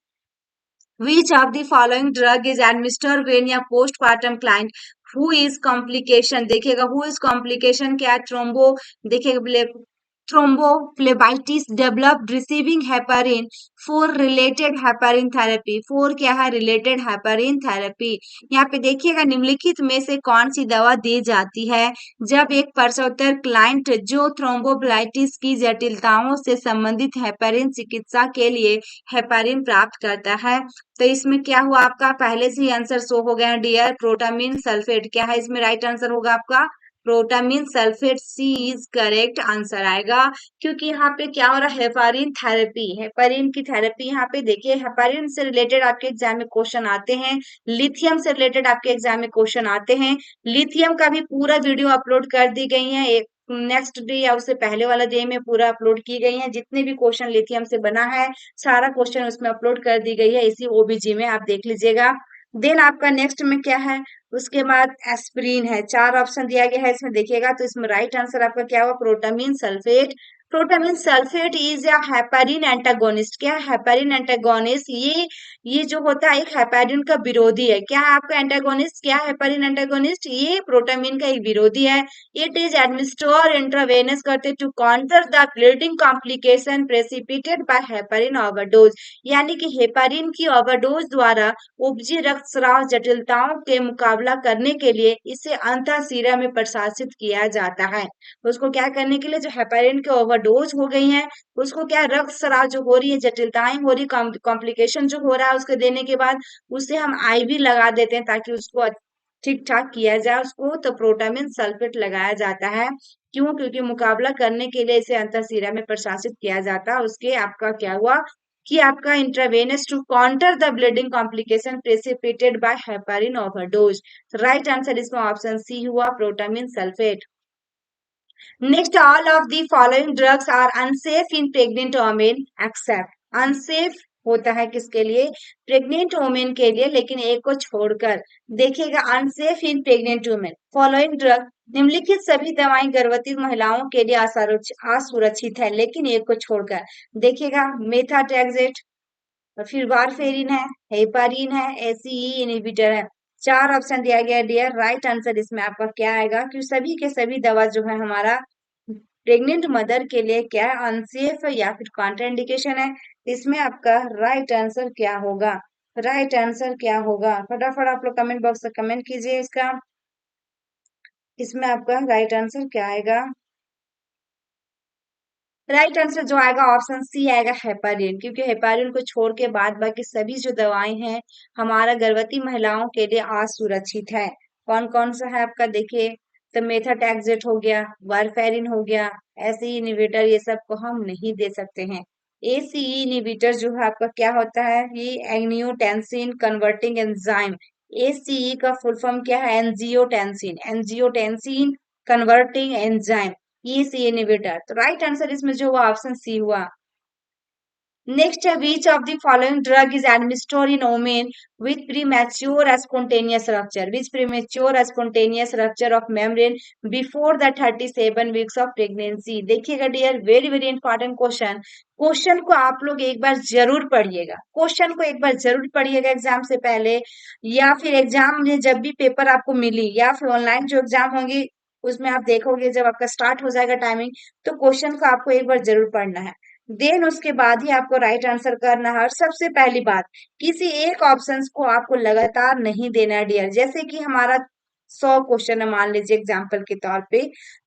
Speaker 1: which of the following drug is administered when a postpartum client who is complication, देखिएगा who is complication क्या, थ्रोम्बो, देखिएगा thrombophlebitis developed receiving heparin for related heparin therapy, for क्या है, related heparin therapy. यहाँ पे देखिएगा निम्नलिखित में से कौन सी दवा दी जाती है जब एक प्रसवोत्तर क्लाइंट जो थ्रोम्बोफ्लेबाइटिस की जटिलताओं से संबंधित हेपारिन चिकित्सा के लिए हेपारिन प्राप्त करता है। तो इसमें क्या हुआ आपका, पहले से ही आंसर शो हो गया डियर, प्रोटामिन सल्फेट। क्या है इसमें राइट आंसर होगा आपका, protamine sulphate, C is correct answer आएगा। क्योंकि यहाँ पे क्या हो रहा है, हेपारिन थेरेपी, हेपारिन की थेरेपी। यहाँ पे देखिए हेपारिन से रिलेटेड आपके एग्जाम में क्वेश्चन आते हैं, लिथियम से रिलेटेड आपके एग्जाम में क्वेश्चन आते हैं। लिथियम का भी पूरा वीडियो अपलोड कर दी गई है, एक नेक्स्ट डे या उससे पहले वाला डे में पूरा अपलोड की गई है। जितने भी क्वेश्चन लिथियम से बना है सारा क्वेश्चन उसमें अपलोड कर दी गई है, इसी ओबीजी में आप देख लीजिएगा। देन आपका नेक्स्ट में क्या है, उसके बाद एस्पिरिन है। 4 ऑप्शन दिया गया है इसमें देखिएगा, तो इसमें राइट आंसर आपका क्या होगा? Protamine sulphate. Protamine sulphate is a heparin antagonist. क्या हेपेरिन एंटागोनिस्ट? ये जो होता है एक हेपेरिन का विरोधी है। क्या है आपका एंटागोनिस्ट? क्या है हेपेरिन एंटागोनिस्ट? ये प्रोटामिन का एक विरोधी है। इट इज एडमिनिस्टर इंट्रावेनस करते to counter the bleeding complication precipitated by heparin overdose. यानी कि हेपेरिन की ओवरडोज द्वारा उपजी रक्तस्राव जटिलताओं के मुकाबला करने के लिए इसे अंतःशिरा में प्रशासित किया जाता है। उसको क्या करने के लिए, जो हेपेरिन के ओवरडोज हो गई हैं, उसको क्या रक्तस्राव जो हो रही है, जटिलताएं हो रही, कॉम्प्लिकेशन जो हो रहा है उसके देने के बाद उसे हम आईवी लगा देते हैं ताकि उसको ठीक ठाक किया जाए उसको, तो प्रोटामिन सल्फेट लगाया जाता है। क्यों? क्योंकि मुकाबला करने के लिए इसे अंतःशिरा में प्रशासित किया जाता है। उसके आपका क्या हुआ कि आपका intravenous to counter the bleeding complication precipitated by heparin overdose. Right answer इसमें ऑप्शन सी हुआ, protamine sulphate. Next, all of the following drugs are unsafe in pregnant women except. Unsafe होता है किसके लिए? प्रेग्नेंट वोमेन के लिए, लेकिन एक को छोड़कर। देखिएगा, unsafe in pregnant women following drug, निम्नलिखित सभी दवाएं गर्भवती महिलाओं के लिए असुरक्षित है, लेकिन एक को छोड़कर। देखिएगा, मेथाट्रेक्सेट, फिर वारफेरिन है, हेपारिन है, एसीई इनहिबिटर है। 4 ऑप्शन दिया गया डियर। राइट आंसर इसमें आपका क्या आएगा कि सभी के सभी दवा जो है हमारा प्रेग्नेंट मदर के लिए क्या है? अनसेफ है या फिर कॉन्ट्राइंडिकेशन है। इसमें आपका राइट आंसर क्या होगा? राइट आंसर क्या होगा? फटाफट आप लोग कमेंट बॉक्स में कमेंट कीजिए इसका। इसमें आपका राइट आंसर क्या आएगा? राइट आंसर जो आएगा ऑप्शन सी आएगा, हेपारिन। क्योंकि हेपारिन को छोड़ के बाद बाकी सभी जो दवाएं हैं हमारा गर्भवती महिलाओं के लिए असुरक्षित है। कौन कौन सा है आपका? देखिए, तो मेथाट्रेक्सेट हो गया, वारफेरिन हो गया, एसीई इनहिबिटर, ये सब को हम नहीं दे सकते हैं। एसीई इनहिबिटर जो है आपका क्या होता है? ये एंजियोटेंसिन कन्वर्टिंग एंजाइम। एसीई का फुल फॉर्म क्या है? एंजियोटेंसिन, एंजियोटेंसिन कन्वर्टिंग एंजाइम, ये सी इनहिबिटर। तो राइट आंसर इसमें जो हुआ ऑप्शन सी हुआ। नेक्स्ट है, which of the following drug is administered in women with premature spontaneous rupture, which premature spontaneous rupture of membrane before the 37 weeks of pregnancy. देखिएगा dear, very very important question. Question को आप लोग एक बार जरूर पढ़िएगा, question को एक बार जरूर पढ़िएगा एग्जाम से पहले, या फिर एग्जाम में जब भी पेपर आपको मिली, या फिर ऑनलाइन जो एग्जाम होंगी उसमें आप देखोगे जब आपका स्टार्ट हो जाएगा टाइमिंग, तो क्वेश्चन को आपको एक बार जरूर पढ़ना है। देन उसके बाद ही आपको राइट आंसर करना है। और सबसे पहली बात, किसी एक ऑप्शन को आपको लगातार नहीं देना है डियर। जैसे कि हमारा 100 क्वेश्चन है मान लीजिए एग्जाम्पल के तौर पे,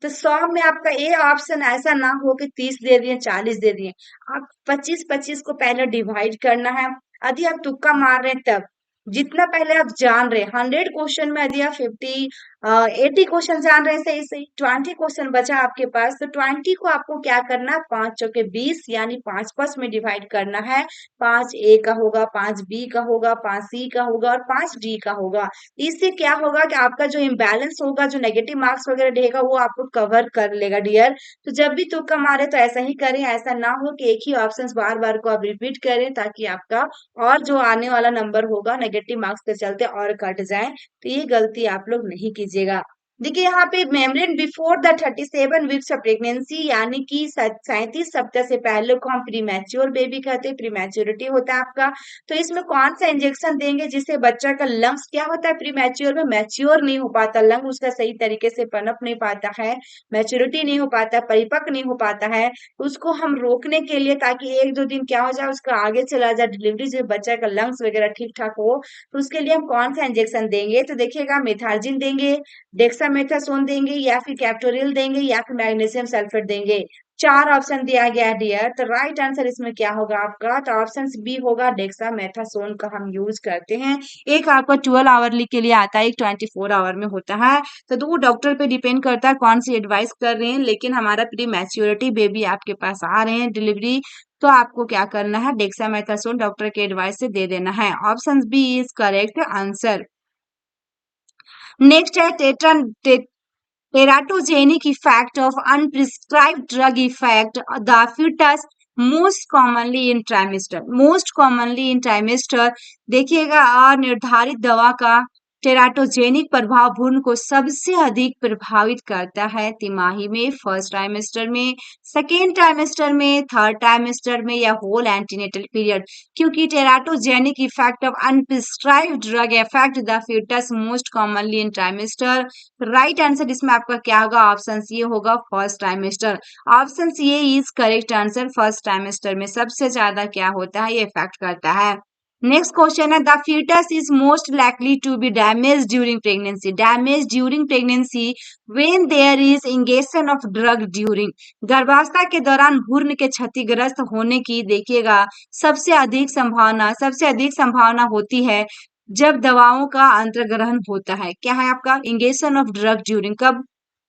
Speaker 1: तो 100 में आपका ए ऑप्शन ऐसा ना हो कि 30 दे दिए, 40 दे दिए। आप 25-25 को पहले डिवाइड करना है। यदि आप तुक्का मार रहे हैं तब जितना पहले आप जान रहे 100 क्वेश्चन में, यदि आप 80 क्वेश्चन जान रहे हैं सही सही, 20 क्वेश्चन बचा आपके पास, तो 20 को आपको क्या करना है? 5 चौके 20 यानी 5 में डिवाइड करना है। 5 ए का होगा, 5 बी का होगा, 5 सी का होगा और 5 डी का होगा। इससे क्या होगा कि आपका जो इम्बैलेंस होगा, जो नेगेटिव मार्क्स वगैरह रहेगा, वो आपको कवर कर लेगा डियर। तो जब भी तुक्का मारे तो ऐसा ही करें, ऐसा ना हो कि एक ही ऑप्शन बार बार को आप रिपीट करें, ताकि आपका और जो आने वाला नंबर होगा नेगेटिव मार्क्स के चलते और कट जाए। तो ये गलती आप लोग नहीं कीजिएगा। देखिए यहाँ पे membrane before the 37 weeks of pregnancy, यानी कि 37 सप्ताह से पहले को हम प्रीमैच्योर बेबी कहते हैं, प्रीमैच्योरिटी होता है आपका। तो इसमें कौन सा इंजेक्शन देंगे जिससे बच्चा का लंग्स क्या होता है? प्रीमैच्योर में मैच्योर नहीं हो पाता, लंग उसका सही तरीके से पनप नहीं पाता है, मैच्योरिटी नहीं हो पाता, परिपक्व नहीं हो पाता है। उसको हम रोकने के लिए, ताकि 1-2 दिन क्या हो जाए, उसका आगे चला जाए डिलीवरी, जो बच्चा का लंग्स वगैरह ठीक ठाक हो, तो उसके लिए हम कौन सा इंजेक्शन देंगे? तो देखिएगा, मेथार्जिन देंगे, डेक्सामेथासोन देंगे, या फिर कैप्टोरिल देंगे, या फिर मैग्नीशियम सल्फेट देंगे। 4 ऑप्शन दिया गया है डियर। तो राइट आंसर इसमें क्या होगा आपका? तो ऑप्शन बी होगा, डेक्सामेथासोन का हम यूज करते हैं। एक आपका 12 आवरली के लिए आता है, एक 24 आवर में होता है। तो वो डॉक्टर पे डिपेंड करता है कौन सी एडवाइस कर रहे हैं, लेकिन हमारा प्री मैच्योरिटी बेबी आपके पास आ रहे हैं डिलीवरी, तो आपको क्या करना है? डेक्सामेथासोन डॉक्टर के एडवाइस से दे देना है। Option B is correct answer. Next है teratogenic effect of unprescribed drug effect the fetus most commonly in trimester, most commonly in trimester। देखिएगा, अनिर्धारित दवा का टेराटोजेनिक प्रभाव भ्रूण को सबसे अधिक प्रभावित करता है तिमाही में, फर्स्ट ट्राइमेस्टर में, सेकेंड ट्राइमेस्टर में, थर्ड ट्राइमेस्टर में या होल एंटीनेटल पीरियड, क्योंकि teratogenic effect of unprescribed drug affect the foetus most commonly in trimester. Right answer इसमें आपका क्या होगा? ऑप्शन सी होगा first trimester. Option C is correct answer. First trimester में सबसे ज्यादा क्या होता है? ये इफेक्ट करता है। नेक्स्ट क्वेश्चन है the fetus is most likely to be damage during pregnancy. Damage during pregnancy when there is injection of drug during. गर्भावस्था के दौरान भ्रूण के क्षतिग्रस्त होने की देखिएगा सबसे अधिक संभावना होती है जब दवाओं का अंतर्ग्रहण होता है। क्या है आपका? Injection of drug during. कब?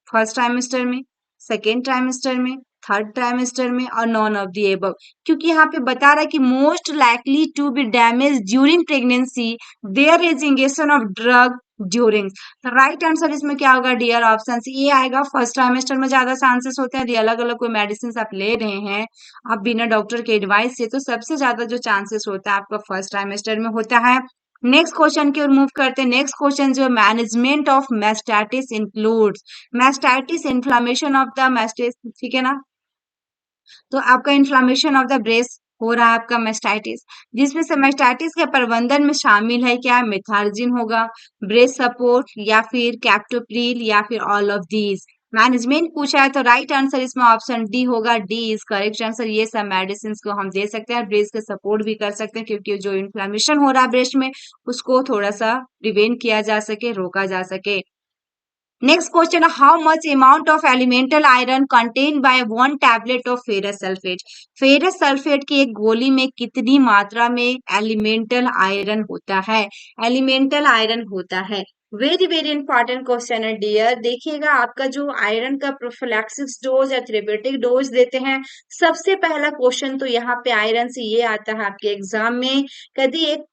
Speaker 1: फर्स्ट ट्राइमेस्टर में, सेकेंड ट्राइमेस्टर में, थर्ड ट्राइमेस्टर में और नॉन ऑफ दी एबव। क्योंकि यहाँ पे बता रहा है कि most likely to be damage during pregnancy there is injection of drug during. Right answer इसमें क्या होगा डियर? ऑप्शन सी ये आएगा। फर्स्ट ट्राइमेस्टर में ज्यादा चांसेस होते हैं यदि अलग अलग कोई मेडिसिन आप ले रहे हैं आप बिना डॉक्टर के एडवाइस से, तो सबसे ज्यादा जो चांसेस होता है आपका फर्स्ट ट्राइमेस्टर में होता है। नेक्स्ट क्वेश्चन की ओर मूव करते हैं। नेक्स्ट क्वेश्चन जो management of mastitis includes mastitis inflammation of the mastitis, ठीक है ना? तो आपका इन्फ्लामेशन ऑफ द ब्रेस्ट हो रहा है आपका मैस्टाइटिस, जिसमें से मैस्टाइटिस के प्रबंधन में शामिल है क्या? मेथार्जिन होगा, ब्रेस्ट सपोर्ट या फिर कैप्टोप्रिल या फिर ऑल ऑफ दीज। मैनेजमेंट पूछा है तो राइट आंसर इसमें ऑप्शन डी होगा। D is correct answer. ये सब मेडिसिन को हम दे सकते हैं, ब्रेस्ट का सपोर्ट भी कर सकते हैं क्योंकि जो इन्फ्लामेशन हो रहा है ब्रेस्ट में उसको थोड़ा सा प्रिवेंट किया जा सके, रोका जा सके। Next question, how much amount of elemental iron contain by 1 tablet of ferrous sulphate. Ferrous sulphate की एक गोली में कितनी मात्रा में एलिमेंटल आयरन होता है? एलिमेंटल आयरन होता है। वेरी वेरी इंपॉर्टेंट क्वेश्चन है डियर। देखिएगा आपका जो आयरन का प्रोफिलैक्सिस डोज या थेरेपेटिक डोज देते हैं, सबसे पहला क्वेश्चन तो यहाँ पे आयरन से ये आता है आपके एग्जाम में। यदि एक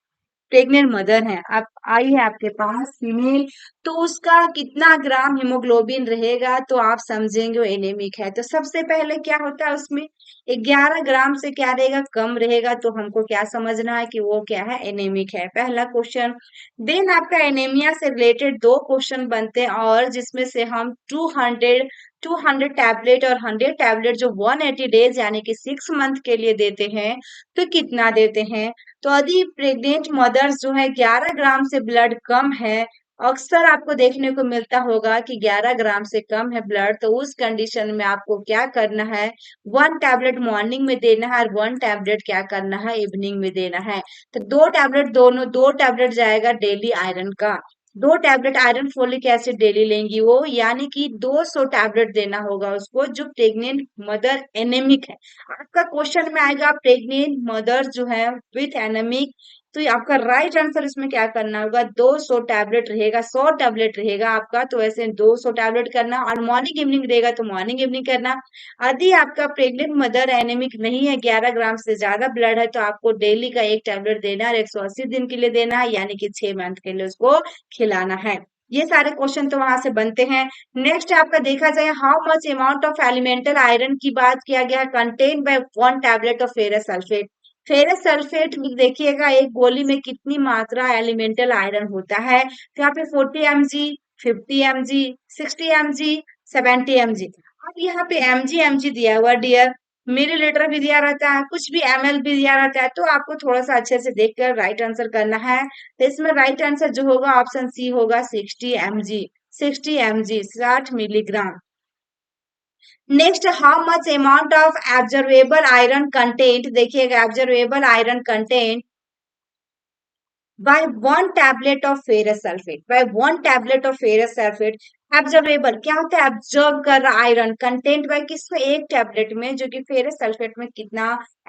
Speaker 1: प्रेग्नेंट मदर है, आप आई है आपके पास फीमेल, तो उसका कितना ग्राम हीमोग्लोबिन रहेगा तो आप समझेंगे वो एनेमिक है। तो सबसे पहले क्या होता है उसमें 11 ग्राम से क्या रहेगा? कम रहेगा, तो हमको क्या समझना है कि वो क्या है? एनेमिक है। पहला क्वेश्चन। देन आपका एनीमिया से रिलेटेड दो क्वेश्चन बनते हैं और जिसमें से हम 200 टैबलेट और 100 टैबलेट जो 180 डेज यानी कि 6 मंथ के लिए देते हैं, तो कितना देते हैं? तो यदि प्रेग्नेंट मदर्स जो है 11 ग्राम से ब्लड कम है, अक्सर आपको देखने को मिलता होगा कि 11 ग्राम से कम है ब्लड, तो उस कंडीशन में आपको क्या करना है? 1 टैबलेट मॉर्निंग में देना है और 1 टैबलेट क्या करना है? इवनिंग में देना है। तो 2 टैबलेट जाएगा डेली आयरन का। 2 tablet iron folic acid daily लेंगी वो, यानी कि 200 टैबलेट देना होगा उसको जो प्रेग्नेंट मदर एनेमिक है। आपका क्वेश्चन में आएगा प्रेग्नेंट मदर जो है विथ एनेमिक, तो ये आपका राइट आंसर इसमें क्या करना होगा? 200 टैबलेट रहेगा, 100 टैबलेट रहेगा आपका, तो ऐसे 200 टैबलेट करना और मॉर्निंग इवनिंग रहेगा तो मॉर्निंग इवनिंग करना। यदि आपका प्रेग्नेंट मदर एनेमिक नहीं है, 11 ग्राम से ज्यादा ब्लड है, तो आपको डेली का 1 टैबलेट देना है, 180 दिन के लिए देना है, यानी कि 6 मंथ के लिए उसको खिलाना है। ये सारे क्वेश्चन तो वहां से बनते हैं। नेक्स्ट आपका देखा जाए how much amount of elemental iron की बात किया गया है contain by 1 tablet of ferrous sulphate. Ferrous sulphate में देखिएगा एक गोली में कितनी मात्रा एलिमेंटल आयरन होता है, तो यहाँ पे 40 mg, 50 mg, 60 mg, 70 mg। अब यहाँ पे mg दिया हुआ डियर, मिलीलीटर भी दिया रहता है, कुछ भी ml भी दिया रहता है, तो आपको थोड़ा सा अच्छे से देखकर राइट आंसर करना है। तो इसमें राइट आंसर जो होगा ऑप्शन सी होगा 60 mg। 60 mg 60 milligram. Next, how much amount of absorbable iron content, देखिएगा absorbable iron content by 1 tablet of ferrous sulfate, by 1 tablet of ferrous sulfate। Absorbable क्या होता है? एब्जॉर्ब कर रहा आयरन कंटेंट बाय किसमें? 1 tablet में, जो कि फेरस सल्फेट में कितना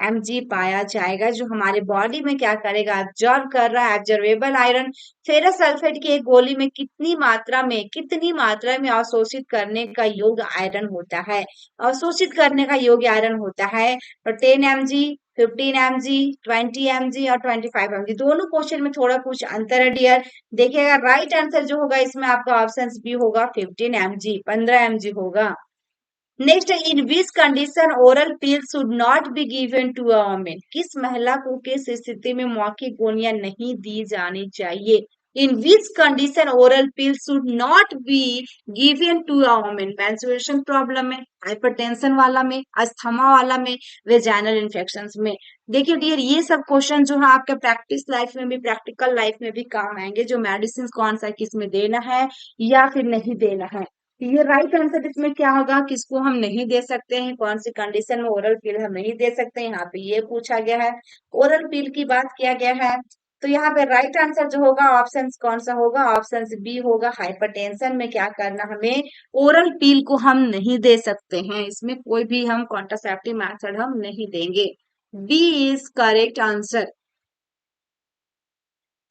Speaker 1: mg पाया जाएगा, जो हमारे बॉडी में क्या करेगा? एब्जॉर्ब कर रहा है एब्जॉर्बेबल आयरन। फेरस सल्फेट की एक गोली में कितनी मात्रा में अवशोषित करने का योग्य आयरन होता है? अवशोषित करने का योग्य आयरन होता है तो 10 mg, 15 mg, 20 mg और 25 mg। दोनों क्वेश्चन में थोड़ा कुछ अंतर है डियर। देखिएगा राइट आंसर जो होगा इसमें आपका ऑप्शन बी होगा 15 mg, 15 mg होगा। Next, in which condition oral pill should not be given to a women. किस महिला को किस स्थिति में मौखिक गोलियां नहीं दी जानी चाहिए? In which condition oral pills should not be given to a woman? menstruation problem में, हाइपरटेंशन वाला में, अस्थमा वाला में, वेजाइनल इन्फेक्शन में। देखिए डियर, ये सब क्वेश्चन जो है आपके प्रैक्टिस लाइफ में भी, प्रैक्टिकल लाइफ में भी काम आएंगे, जो मेडिसिन कौन सा किस में देना है या फिर नहीं देना है। ये राइट आंसर इसमें क्या होगा, किसको हम नहीं दे सकते हैं, कौन सी कंडीशन में ओरल पिल हम नहीं दे सकते हैं, यहाँ पे ये पूछा गया है, ओरल पिल की बात किया गया है। तो यहाँ पे राइट आंसर जो होगा ऑप्शन कौन सा होगा, ऑप्शन बी होगा। हाइपरटेंशन में क्या करना, हमें ओरल पिल को हम नहीं दे सकते हैं, इसमें कोई भी हम कॉन्ट्रासेप्टिव मेथड हम नहीं देंगे। B is correct answer.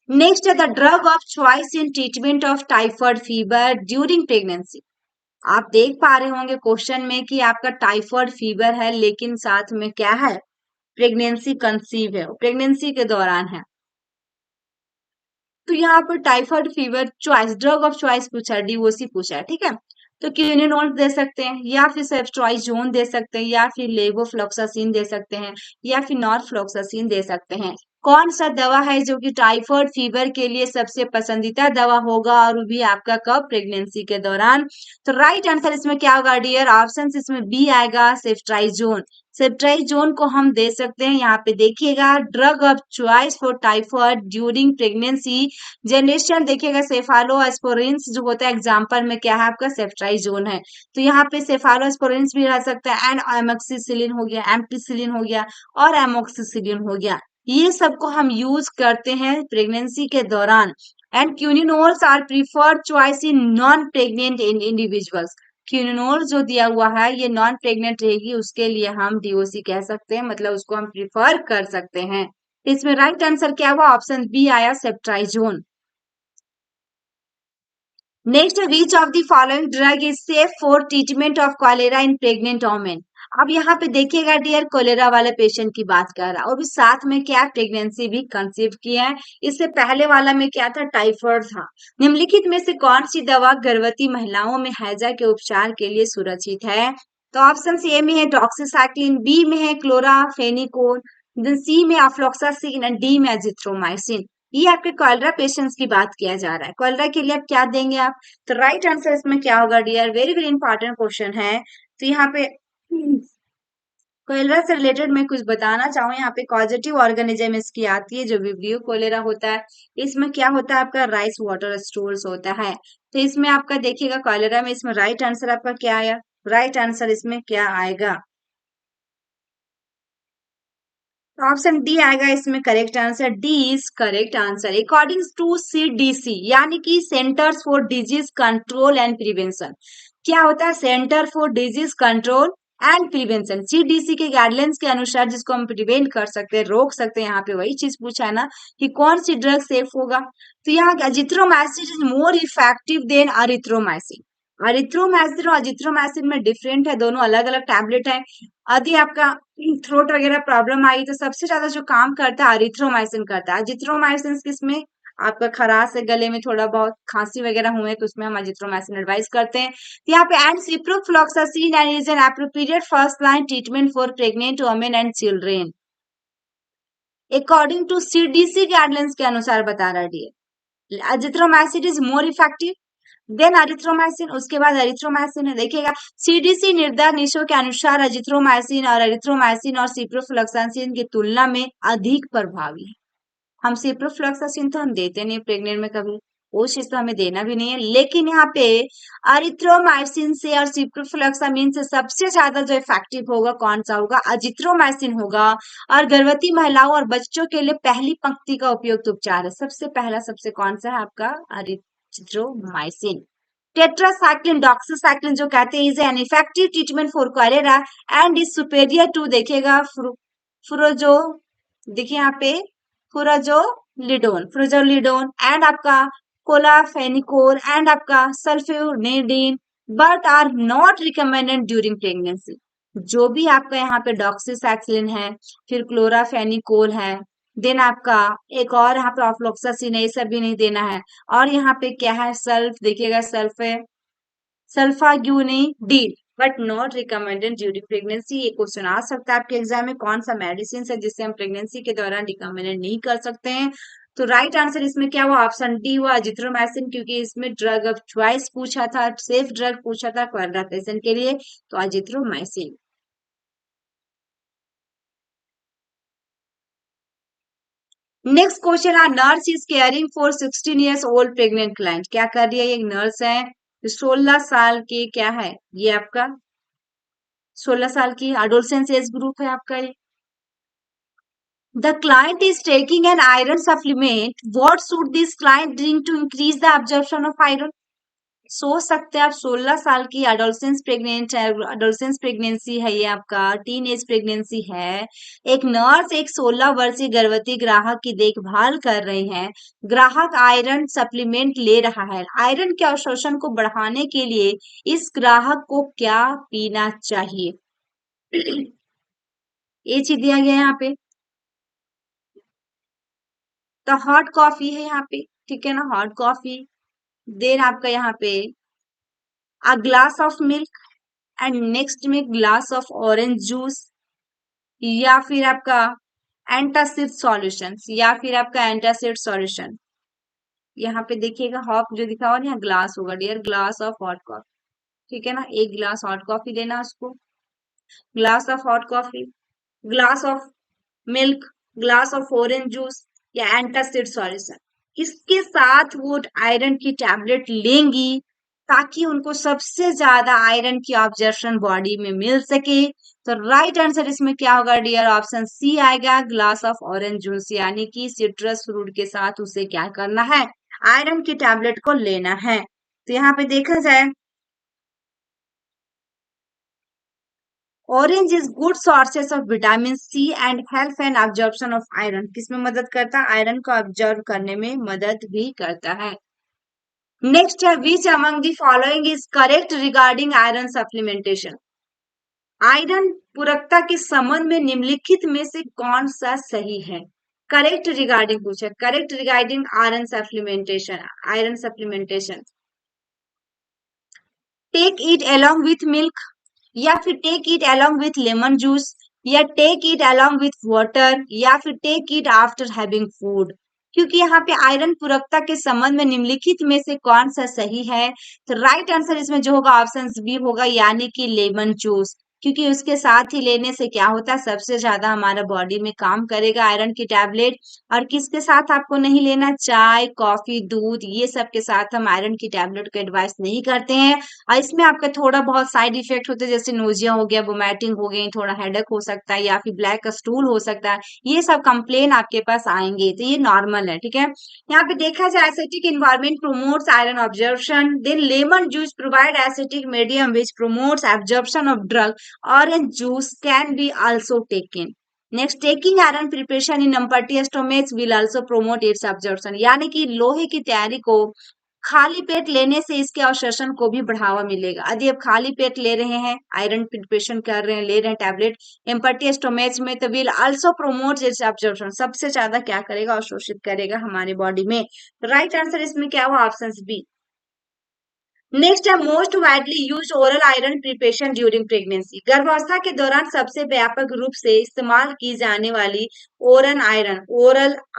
Speaker 1: Next है the drug of choice in treatment of typhoid fever during pregnancy. आप देख पा रहे होंगे क्वेश्चन में कि आपका टाइफॉइड फीवर है, लेकिन साथ में क्या है, प्रेगनेंसी कंसीव है, प्रेगनेंसी के दौरान है। तो यहाँ पर typhoid fever choice, drug of choice पूछा है, डीओसी पूछा है, ठीक है। तो क्विनोलोन दे सकते हैं, या फिर सेफ्ट्राइजोन दे सकते हैं, या फिर लेवोफ्लॉक्सासिन दे सकते हैं, या फिर नॉरफ्लॉक्सासिन दे सकते हैं। कौन सा दवा है जो कि टाइफॉइड फीवर के लिए सबसे पसंदीदा दवा होगा, और वो भी आपका कब, प्रेगनेंसी के दौरान। तो राइट आंसर इसमें क्या होगा डियर, ऑप्शन इसमें बी आएगा, सेफ्ट्राइजोन। सेफ्ट्राइजोन को हम दे सकते हैं। यहाँ पे देखिएगा, drug of choice for typhoid during pregnancy, generation देखिएगा सेफालोस्पोरिन्स जो होता है, एग्जाम्पल में क्या है आपका, सेफ्ट्राइजोन है। तो यहाँ पे सेफालोस्पोरिन्स भी रह सकता है, एंड एमोक्सिसिलिन हो गया, एम्पिसिलिन हो गया, और एमोक्सिसिलिन हो गया। ये सब को हम यूज करते हैं प्रेगनेंसी के दौरान। And quinolones are preferred choice in non pregnant individuals. Quinolone जो दिया हुआ है ये नॉन प्रेग्नेंट रहेगी, उसके लिए हम डीओसी कह सकते हैं, मतलब उसको हम प्रीफर कर सकते हैं। इसमें राइट आंसर क्या हुआ, ऑप्शन बी आया, ceftriaxone. Next, which of the following drug is safe for treatment of cholera in pregnant women. अब यहाँ पे देखिएगा डियर, कोलेरा वाले पेशेंट की बात कर रहा है, और भी साथ में क्या, प्रेगनेंसी भी कंसीव किया है। इससे पहले वाला में क्या था, टाइफॉइड था। निम्नलिखित में से कौन सी दवा गर्भवती महिलाओं में हैजा के उपचार के लिए सुरक्षित है। तो ऑप्शन ए में है डॉक्सीसाइक्लिन, बी में है क्लोराफेनिकोन, देन सी में अफ्लॉक्सासिन, एंड डी में एजिथ्रोमाइसिन। ये आपके कॉलरा पेशेंट्स की बात किया जा रहा है। कॉलरा के लिए आप क्या देंगे आप, तो राइट आंसर इसमें क्या होगा dear, very very important question है। तो यहाँ पे कोलेरा से रिलेटेड मैं कुछ बताना चाहूँ, यहाँ पे कॉजेटिव ऑर्गेनिज्म इसकी आती है, जो विब्रियो कोलेरा होता है। इसमें क्या होता है आपका, राइस वाटर स्टूल्स होता है। तो इसमें आपका देखिएगा कोलेरा में, इसमें राइट आंसर आपका क्या आया, राइट आंसर इसमें क्या आएगा, ऑप्शन डी आएगा इसमें correct answer. D is correct answer. According to CDC, यानी कि Centers for Disease Control and Prevention, क्या होता है, Center for Disease Control and Prevention, CDC के गाइडलाइंस के अनुसार, जिसको हम प्रिवेंट कर सकते हैं, रोक सकते हैं। यहाँ पे वही चीज पूछा है ना कि कौन सी ड्रग सेफ होगा, तो यहाँ azithromycin is more effective than erythromycin. Erythromycin और अजिथ्रोमाइसिन में डिफरेंट है, दोनों अलग अलग टैबलेट है। यदि आपका थ्रोट वगैरह प्रॉब्लम आई तो सबसे ज्यादा जो काम करता है अरिथ्रोमाइसिन करता है। अजिथ्रोमाइसिन किसमें, आपका खराश है, गले में थोड़ा बहुत खांसी वगैरह हुए तो उसमें हम अजिथ्रोमाइसिन एडवाइस करते हैं। तो यहाँ पे and ciprofloxacin and is an appropriate first line treatment for pregnant women and children, according to CDC guidelines के अनुसार बता रहा है। Azithromycin is more effective than erythromycin, उसके बाद अरिथ्रोमाइसिन है। देखिएगा सीडीसी निर्देशों के अनुसार अरिथ्रोमाइसिन और सिप्रोफ्लॉक्सासिन की तुलना में अधिक प्रभावी है। हम सिप्रोफ्लॉक्सासिन तो हम देते नहीं प्रेग्नेंट में कभी, वो चीज तो हमें देना भी नहीं है, लेकिन यहाँ पे अरिथ्रोमाइसिन से और सिप्रोफ्लॉक्सामिन से सबसे ज्यादा जो इफेक्टिव होगा कौन सा होगा, अजिथ्रोमाइसिन होगा। और गर्भवती महिलाओं और बच्चों के लिए पहली पंक्ति का उपयुक्त उपचार है, सबसे पहला सबसे कौन सा है आपका, अरिथ्रोमाइसिन। टेट्रासाइक्लिन डॉक्सीसाइक्लिन जो कहते हैं is an effective treatment for cholera and is superior to, देखिएगा फ्रोजो, देखिए यहाँ पे फ्रोजोलिडोन एंड आपका कोलाफेनिकोल एंड आपका सल्फोनेडिन, but are not recommended during pregnancy. जो भी आपका यहाँ पे डॉक्सीसाइक्लिन है, फिर क्लोराफेनिकोल है, देन आपका एक और यहाँ पे ऑफ्लॉक्सासिन है, ये सब भी नहीं देना है। और यहाँ पे क्या है, सल्फ, देखिएगा sulfaguanidine, but not recommended during pregnancy. ये क्वेश्चन आ सकता है आपके एग्जाम में, कौन सा मेडिसिन है जिससे हम प्रेगनेंसी के दौरान रिकमेंडेड नहीं कर सकते हैं। तो राइट आंसर इसमें क्या हुआ, ऑप्शन डी हुआ अजिथ्रोमाइसिन, क्योंकि इसमें ड्रग ऑफ चॉइस पूछा था, सेफ ड्रग पूछा था क्वाड्राप्लेजियन के लिए, तो अजिथ्रोमाइसिन। नेक्स्ट क्वेश्चन है, nurse is caring for 16 years old pregnant client. क्या कर रही है, एक नर्स है 16 साल के, क्या है ये आपका 16 साल की एडोलसेंस एज ग्रुप है आपका ये। The client is taking an iron supplement. What should this client drink to increase the absorption of iron? सोच सकते हैं आप, 16 साल की एडोलसेंस प्रेग्नेंट है, एडोलसेंस प्रेगनेंसी है ये आपका, टीन एज प्रेगनेंसी है। एक नर्स एक 16 वर्षीय गर्भवती ग्राहक की देखभाल कर रही है। ग्राहक आयरन सप्लीमेंट ले रहा है। आयरन के अवशोषण को बढ़ाने के लिए इस ग्राहक को क्या पीना चाहिए? ये चीज दिया गया है यहाँ पे, तो हॉट कॉफी है यहाँ पे, ठीक है ना, हॉट कॉफी। देन आपका यहाँ पे a glass of milk, and next में ग्लास ऑफ ऑरेंज जूस, या फिर आपका एंटासिड सॉल्यूशन, या फिर आपका एंटासिड सॉल्यूशन। यहाँ पे देखिएगा हॉप जो दिखा हुआ है यहाँ ग्लास होगा dear, glass of hot coffee, ठीक है ना, एक गिलास हॉट कॉफी लेना उसको, glass of hot coffee, glass of milk, glass of orange juice, या एंटासिड सॉल्यूशन। इसके साथ वो आयरन की टैबलेट लेंगी ताकि उनको सबसे ज्यादा आयरन की ऑब्जर्प्शन बॉडी में मिल सके। तो राइट आंसर इसमें क्या होगा डियर, ऑप्शन सी आएगा, ग्लास ऑफ ऑरेंज जूस, यानी कि सिट्रस फ्रूट के साथ उसे क्या करना है, आयरन की टैबलेट को लेना है। तो यहाँ पे देखा जाए, orange is good sources of vitamin C and help and absorption of iron. किसमें मदद करता है, आयरन को अब्जॉर्व करने में मदद भी करता है। नेक्स्ट है, which among the following is correct regarding iron supplementation. Iron पूरकता के संबंध में निम्नलिखित में से कौन सा सही है? करेक्ट रिगार्डिंग पूछा, correct regarding iron supplementation, iron supplementation. Take it along with milk, या फिर take it along with lemon juice, या take it along with water, या फिर take it after having food. क्योंकि यहाँ पे आयरन पूरकता के संबंध में निम्नलिखित में से कौन सा सही है, तो राइट आंसर इसमें जो होगा ऑप्शन बी होगा, यानी कि लेमन जूस। क्योंकि उसके साथ ही लेने से क्या होता है, सबसे ज्यादा हमारा बॉडी में काम करेगा आयरन की टैबलेट। और किसके साथ आपको नहीं लेना, चाय, कॉफी, दूध, ये सब के साथ हम आयरन की टैबलेट को एडवाइस नहीं करते हैं। और इसमें आपका थोड़ा बहुत साइड इफेक्ट होते हैं, जैसे नोजिया हो गया, वोमिटिंग हो गई, थोड़ा हेडेक हो सकता है, या फिर ब्लैक स्टूल हो सकता है, ये सब कंप्लेन आपके पास आएंगे, तो ये नॉर्मल है, ठीक है। यहाँ पे देखा जाए, acidic environment promotes iron absorption, then lemon juice provide acidic medium which promotes absorption of drug, orange juice can be also taken. Next, taking iron preparation in empty stomach will also promote its absorption, यानी कि लोहे की तैयारी को खाली पेट लेने से इसके अवशोषण को भी बढ़ावा मिलेगा। यदि आप खाली पेट ले रहे हैं, आयरन प्रिपरेशन कर रहे हैं, ले रहे हैं टैबलेट एम्प्टी स्टोमच में, तो will also promote its absorption, सबसे ज्यादा क्या करेगा, अवशोषित करेगा हमारे बॉडी में। राइट आंसर इसमें क्या हुआ, ऑप्शन बी। नेक्स्ट है, most widely use oral iron preparation during pregnancy. गर्भावस्था के दौरान सबसे व्यापक रूप से इस्तेमाल की जाने वाली ओरल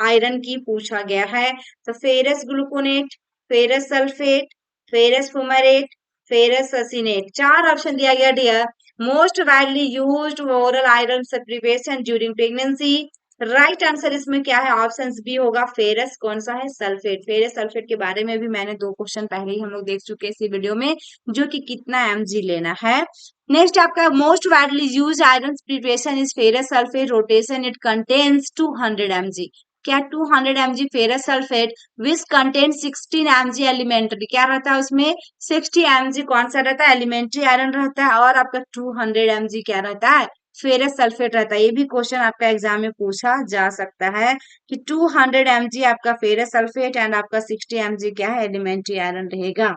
Speaker 1: आयरन की पूछा गया है। तो ferrous gluconate, ferrous sulphate, ferrous fumarate, ferrous succinate, चार ऑप्शन दिया गया dear. Most widely used oral iron preparation during pregnancy, right answer इसमें क्या है, ऑप्शन बी होगा, फेरस कौन सा है, सल्फेट। फेरस सल्फेट के बारे में भी मैंने 2 क्वेश्चन पहले ही हम लोग देख चुके हैं इसी वीडियो में, जो कि कितना mg लेना है। नेक्स्ट आपका, most widely use iron preparation is ferrous sulphate rotation, it contains 200 mg। क्या 200 mg ferrous sulphate which contain 16 mg elementary, क्या रहता है उसमें, 60 mg कौन सा रहता है, एलिमेंट्री आयरन रहता है, और आपका 200 mg क्या रहता है, फेरस सल्फेट रहता है। ये भी क्वेश्चन आपका एग्जाम में पूछा जा सकता है कि 200 mg आपका फेरस सल्फेट एंड आपका 60 mg क्या है, एलिमेंट्री आयरन रहेगा।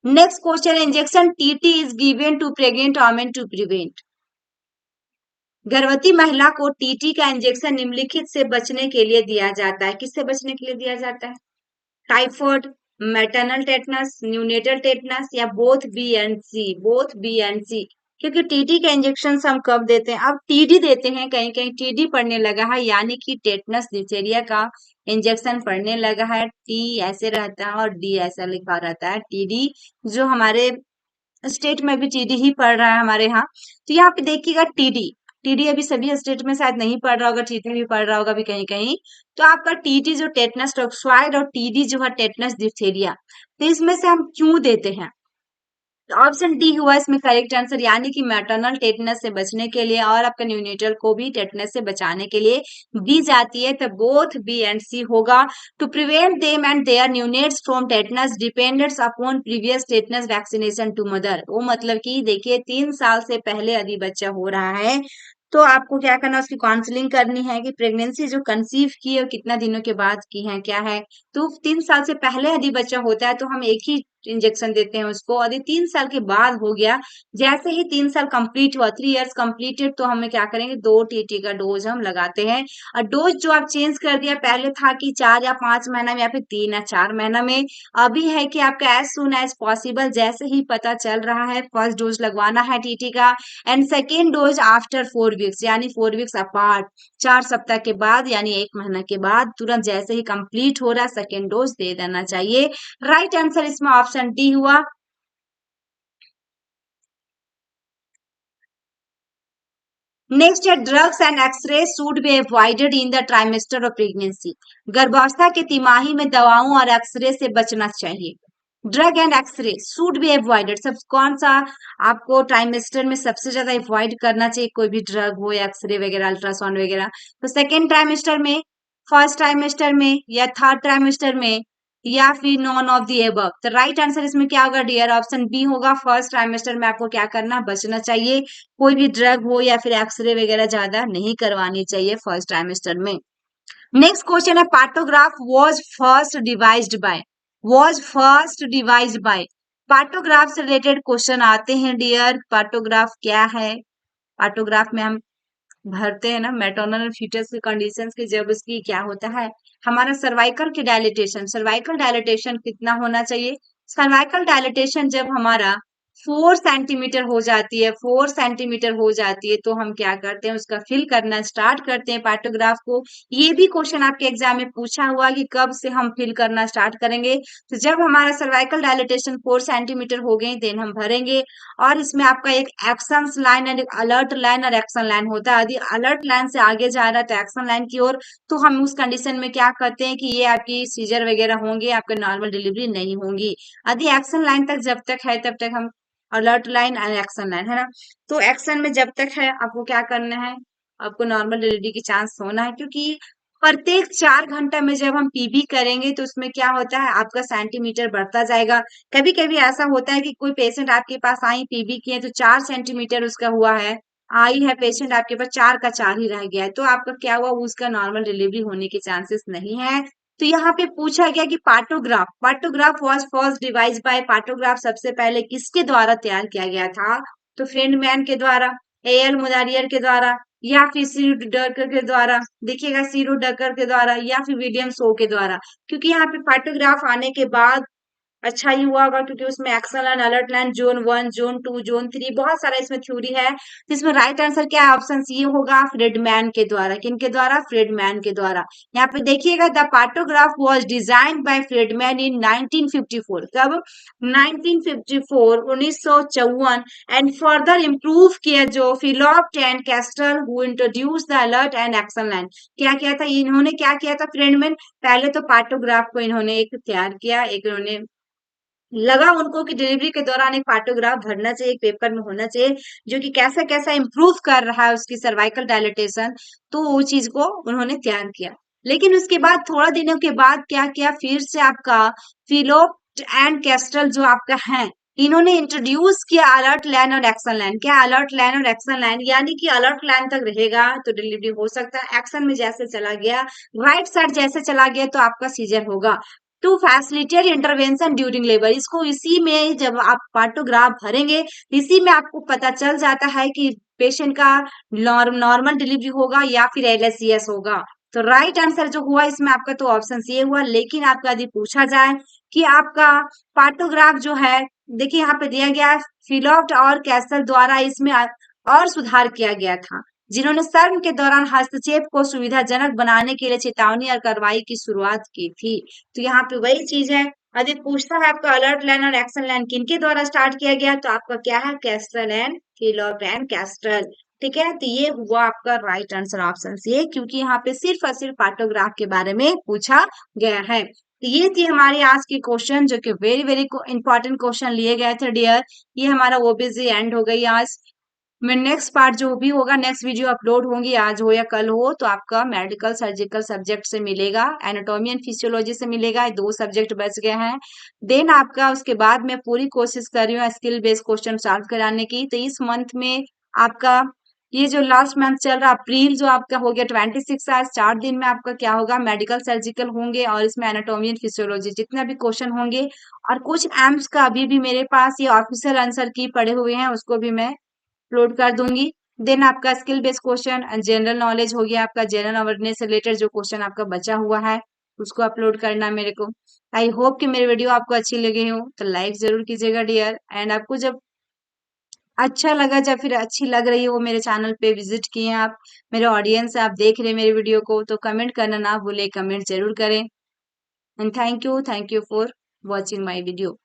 Speaker 1: Next question, injection TT is given to pregnant women to prevent. गर्भवती महिला को टीटी का इंजेक्शन निम्नलिखित से बचने के लिए दिया जाता है। किससे बचने के लिए दिया जाता है, typhoid, maternal tetanus, neonatal tetanus, या both B and C, both B and C. क्योंकि टीटी का इंजेक्शन हम कब देते हैं, अब टीडी देते हैं, कहीं कहीं टीडी पड़ने लगा है, यानी कि टेटनस डिप्थीरिया का इंजेक्शन पड़ने लगा है। टी ऐसे रहता है और डी ऐसा लिखा रहता है, टीडी जो हमारे स्टेट में भी टीडी ही पड़ रहा है हमारे यहाँ। तो यहाँ पे देखिएगा टीडी, टीडी अभी सभी स्टेट में शायद नहीं पड़ रहा होगा, टीडी भी पड़ रहा होगा अभी कहीं कहीं। तो आपका टीडी जो टेटनस टॉक्साइड और टीडी जो है टेटनस डिप्थीरिया, तो इसमें से हम क्यों देते हैं? ऑप्शन डी हुआ इसमें करेक्ट आंसर, यानी कि मैटरनल टेटनस से बचने के लिए और आपका न्यूनेटल को भी टेटनस से बचाने के लिए दी जाती है। तो बोथ बी एंड सी होगा। To prevent them and their neonates from tetanus dependents upon previous tetanus vaccination to mother. वो मतलब कि देखिए 3 साल से पहले यदि बच्चा हो रहा है तो आपको क्या करना, उसकी काउंसलिंग करनी है कि प्रेगनेंसी जो कंसीव की है वो कितना दिनों के बाद की है, क्या है। तो 3 साल से पहले यदि बच्चा होता है तो हम एक ही इंजेक्शन देते हैं उसको, और 3 साल के बाद हो गया, जैसे ही 3 साल कंप्लीट हुआ, 3 इयर्स कंप्लीटेड, तो हमें क्या करेंगे, 2 टीटी का डोज हम लगाते हैं। और डोज जो आप चेंज कर दिया, पहले था कि 4 या 5 महीना में या फिर 3 या 4 महीना में, अभी है कि आपका एज सुन एज पॉसिबल, जैसे ही पता चल रहा है फर्स्ट डोज लगवाना है टीटी का, and second dose after 4 weeks, यानी 4 वीक्स अपार्ट, 4 सप्ताह के बाद यानी 1 महीना के बाद, तुरंत जैसे ही कंप्लीट हो रहा है सेकेंड डोज दे देना चाहिए। राइट आंसर इसमें ऑप्शन डी हुआ। नेक्स्ट है drugs and X ray should be avoided in the trimester of pregnancy. गर्भावस्था के तिमाही में दवाओं और एक्सरे से बचना चाहिए। Drug and X ray should be avoided, सब कौन सा आपको ट्राइमेस्टर में सबसे ज्यादा अवॉइड करना चाहिए, कोई भी ड्रग हो या एक्सरे वगैरह अल्ट्रासाउंड वगैरह? तो सेकेंड ट्राइमेस्टर में, फर्स्ट ट्राइमेस्टर में, या थर्ड ट्राइमेस्टर में, या फिर नॉन ऑफ दी एबव? तो राइट आंसर इसमें क्या होगा डियर, ऑप्शन बी होगा। फर्स्ट ट्राइमेस्टर में आपको क्या करना, बचना चाहिए, कोई भी ड्रग हो या फिर एक्सरे वगैरह ज्यादा नहीं करवानी चाहिए फर्स्ट ट्राइमेस्टर में। नेक्स्ट क्वेश्चन है partograph was first devised by. Partograph से रिलेटेड क्वेश्चन आते हैं डियर। पार्टोग्राफ क्या है? पार्टोग्राफ में हम भरते हैं ना मैटरनल और फीटस की कंडीशंस की, जब उसकी क्या होता है, हमारा सर्वाइकल की डायलिटेशन, सर्वाइकल डायलिटेशन कितना होना चाहिए? सर्वाइकल डायलिटेशन जब हमारा 4 सेंटीमीटर हो जाती है, 4 सेंटीमीटर हो जाती है, तो हम क्या करते हैं, उसका फिल करना स्टार्ट करते हैं पार्टोग्राफ को। ये भी क्वेश्चन आपके एग्जाम में पूछा हुआ कि कब से हम फिल करना स्टार्ट करेंगे। तो जब हमारा सर्वाइकल डायलिटेशन 4 सेंटीमीटर हो गई देन हम भरेंगे। और इसमें आपका एक एक्शन लाइन और एक अलर्ट लाइन और एक्शन लाइन होता है। यदि अलर्ट लाइन से आगे जा रहा है तो एक्शन लाइन की ओर, तो हम उस कंडीशन में क्या करते हैं कि ये आपकी सीजर वगैरह होंगे, आपके नॉर्मल डिलीवरी नहीं होंगी। यदि एक्शन लाइन तक जब तक है तब तक हम अलर्ट लाइन और एक्शन लाइन, है ना। तो एक्शन में जब तक है आपको क्या करना है, आपको नॉर्मल डिलीवरी की चांस होना है, क्योंकि प्रत्येक 4 घंटा में जब हम पीबी करेंगे तो उसमें क्या होता है, आपका सेंटीमीटर बढ़ता जाएगा। कभी कभी ऐसा होता है कि कोई पेशेंट आपके पास आई, पीबी किए तो 4 सेंटीमीटर उसका हुआ है, आई है पेशेंट आपके पास 4 का 4 ही रह गया है, तो आपका क्या हुआ, उसका नॉर्मल डिलीवरी होने के चांसेस नहीं है। तो यहाँ पे पूछा गया कि partograph was first device by, partograph सबसे पहले किसके द्वारा तैयार किया गया था? तो फ्रेंडमैन के द्वारा, एल मुदारियर के द्वारा, या फिर सीरो डकर के द्वारा, देखिएगा सीरो डकर के द्वारा, या फिर विलियम शो के द्वारा। क्योंकि यहाँ पे पार्टोग्राफ आने के बाद अच्छा ही हुआ होगा, क्योंकि उसमें action line, alert line, zone 1, zone 2, zone 3, बहुत सारा इसमें थ्योरी है। तो इसमें राइट आंसर क्या है, ऑप्शन सी होगा, फ्रेडमैन के द्वारा। किनके द्वारा? फ्रेडमैन के द्वारा। यहाँ पे देखिएगा the partograph was design by Friedman in 1954। कब? 1954, 1954। एंड फर्दर इम्प्रूव किया जो Philpott and Castle who introduce the alert and action line. क्या किया था इन्होंने, क्या किया था फ्रेडमैन? पहले तो पार्टोग्राफ को इन्होंने एक तैयार किया, एक इन्होंने लगा उनको कि डिलीवरी के दौरान एक पार्टोग्राफ भरना चाहिए, एक पेपर में होना चाहिए, जो कि कैसा कैसा इंप्रूव कर रहा है उसकी सर्वाइकल डायलिटेशन। तो वो चीज को उन्होंने तैयार किया। लेकिन उसके बाद थोड़ा दिनों के बाद क्या किया, फिर से आपका फिलोप एंड कैस्टल जो आपका है, इन्होंने इंट्रोड्यूस किया अलर्ट लाइन और एक्शन लाइन। क्या अलर्ट लाइन और एक्शन लाइन, यानी कि अलर्ट लाइन तक रहेगा तो डिलीवरी हो सकता है, एक्शन में जैसे चला गया, राइट साइड जैसे चला गया तो आपका सीजर होगा। To facilitate intervention during labour, इसको इसी में जब आप पार्टोग्राफ भरेंगे, इसी में आपको पता चल जाता है कि पेशेंट का नॉर्मल डिलीवरी होगा या फिर एलएससीएस होगा। तो राइट आंसर जो हुआ इसमें आपका तो ऑप्शन सी हुआ। लेकिन आपका यदि पूछा जाए कि आपका पार्टोग्राफ जो है, देखिए यहाँ पे दिया गया है, फिलॉफ्ट और कैसल द्वारा इसमें और सुधार किया गया था, जिन्होंने सर्म के दौरान हस्तक्षेप को सुविधाजनक बनाने के लिए चेतावनी और कार्रवाई की शुरुआत की थी। तो यहाँ पे वही चीज है, यदि पूछता है आपका अलर्ट लाइन और एक्शन लाइन किनके द्वारा स्टार्ट किया गया, तो आपका क्या है, कैस्टल एंड फिलॉफ्ट एंड कैस्टल। ठीक है, तो ये हुआ आपका राइट आंसर ऑप्शन सी, क्योंकि यहाँ पे सिर्फ और सिर्फ पार्टोग्राफ के बारे में पूछा गया है। तो ये थी हमारी आज की क्वेश्चन, जो कि वेरी वेरी इंपॉर्टेंट क्वेश्चन लिए गए थे डियर। ये हमारा ओबीसी एंड हो गई आज। मैं नेक्स्ट पार्ट जो भी होगा, नेक्स्ट वीडियो अपलोड होंगी, आज हो या कल हो, तो आपका मेडिकल सर्जिकल सब्जेक्ट से मिलेगा, एनाटॉमी एंड फिजियोलॉजी से मिलेगा, 2 सब्जेक्ट बच गए हैं। देन आपका उसके बाद मैं पूरी कोशिश कर रही हूँ स्किल बेस्ड क्वेश्चन सॉल्व कराने की। तो इस मंथ में आपका ये जो लास्ट मंथ चल रहा अप्रैल, जो आपका हो गया 26 आज, 4 दिन में आपका क्या होगा, मेडिकल सर्जिकल होंगे और इसमें एनाटॉमी एंड फिजियोलॉजी जितने भी क्वेश्चन होंगे, और कुछ एम्स का अभी भी मेरे पास ये ऑफिशियल आंसर की पड़े हुए हैं, उसको भी मैं अपलोड कर दूंगी। देन आपका skill based question, general knowledge हो गया, आपका जनरल अवेयरनेस से रिलेटेड जो क्वेश्चन आपका बचा हुआ है, उसको अपलोड करना है मेरे को। आई होप कि मेरी वीडियो आपको अच्छी लगी हो, तो लाइक जरूर कीजिएगा डियर। एंड आपको जब अच्छा लगा, जब फिर अच्छी लग रही हो, मेरे चैनल पे विजिट किए आप, मेरे ऑडियंस आप देख रहे हैं मेरी वीडियो को, तो कमेंट करना ना भूले, कमेंट जरूर करें। And thank you for watching my video.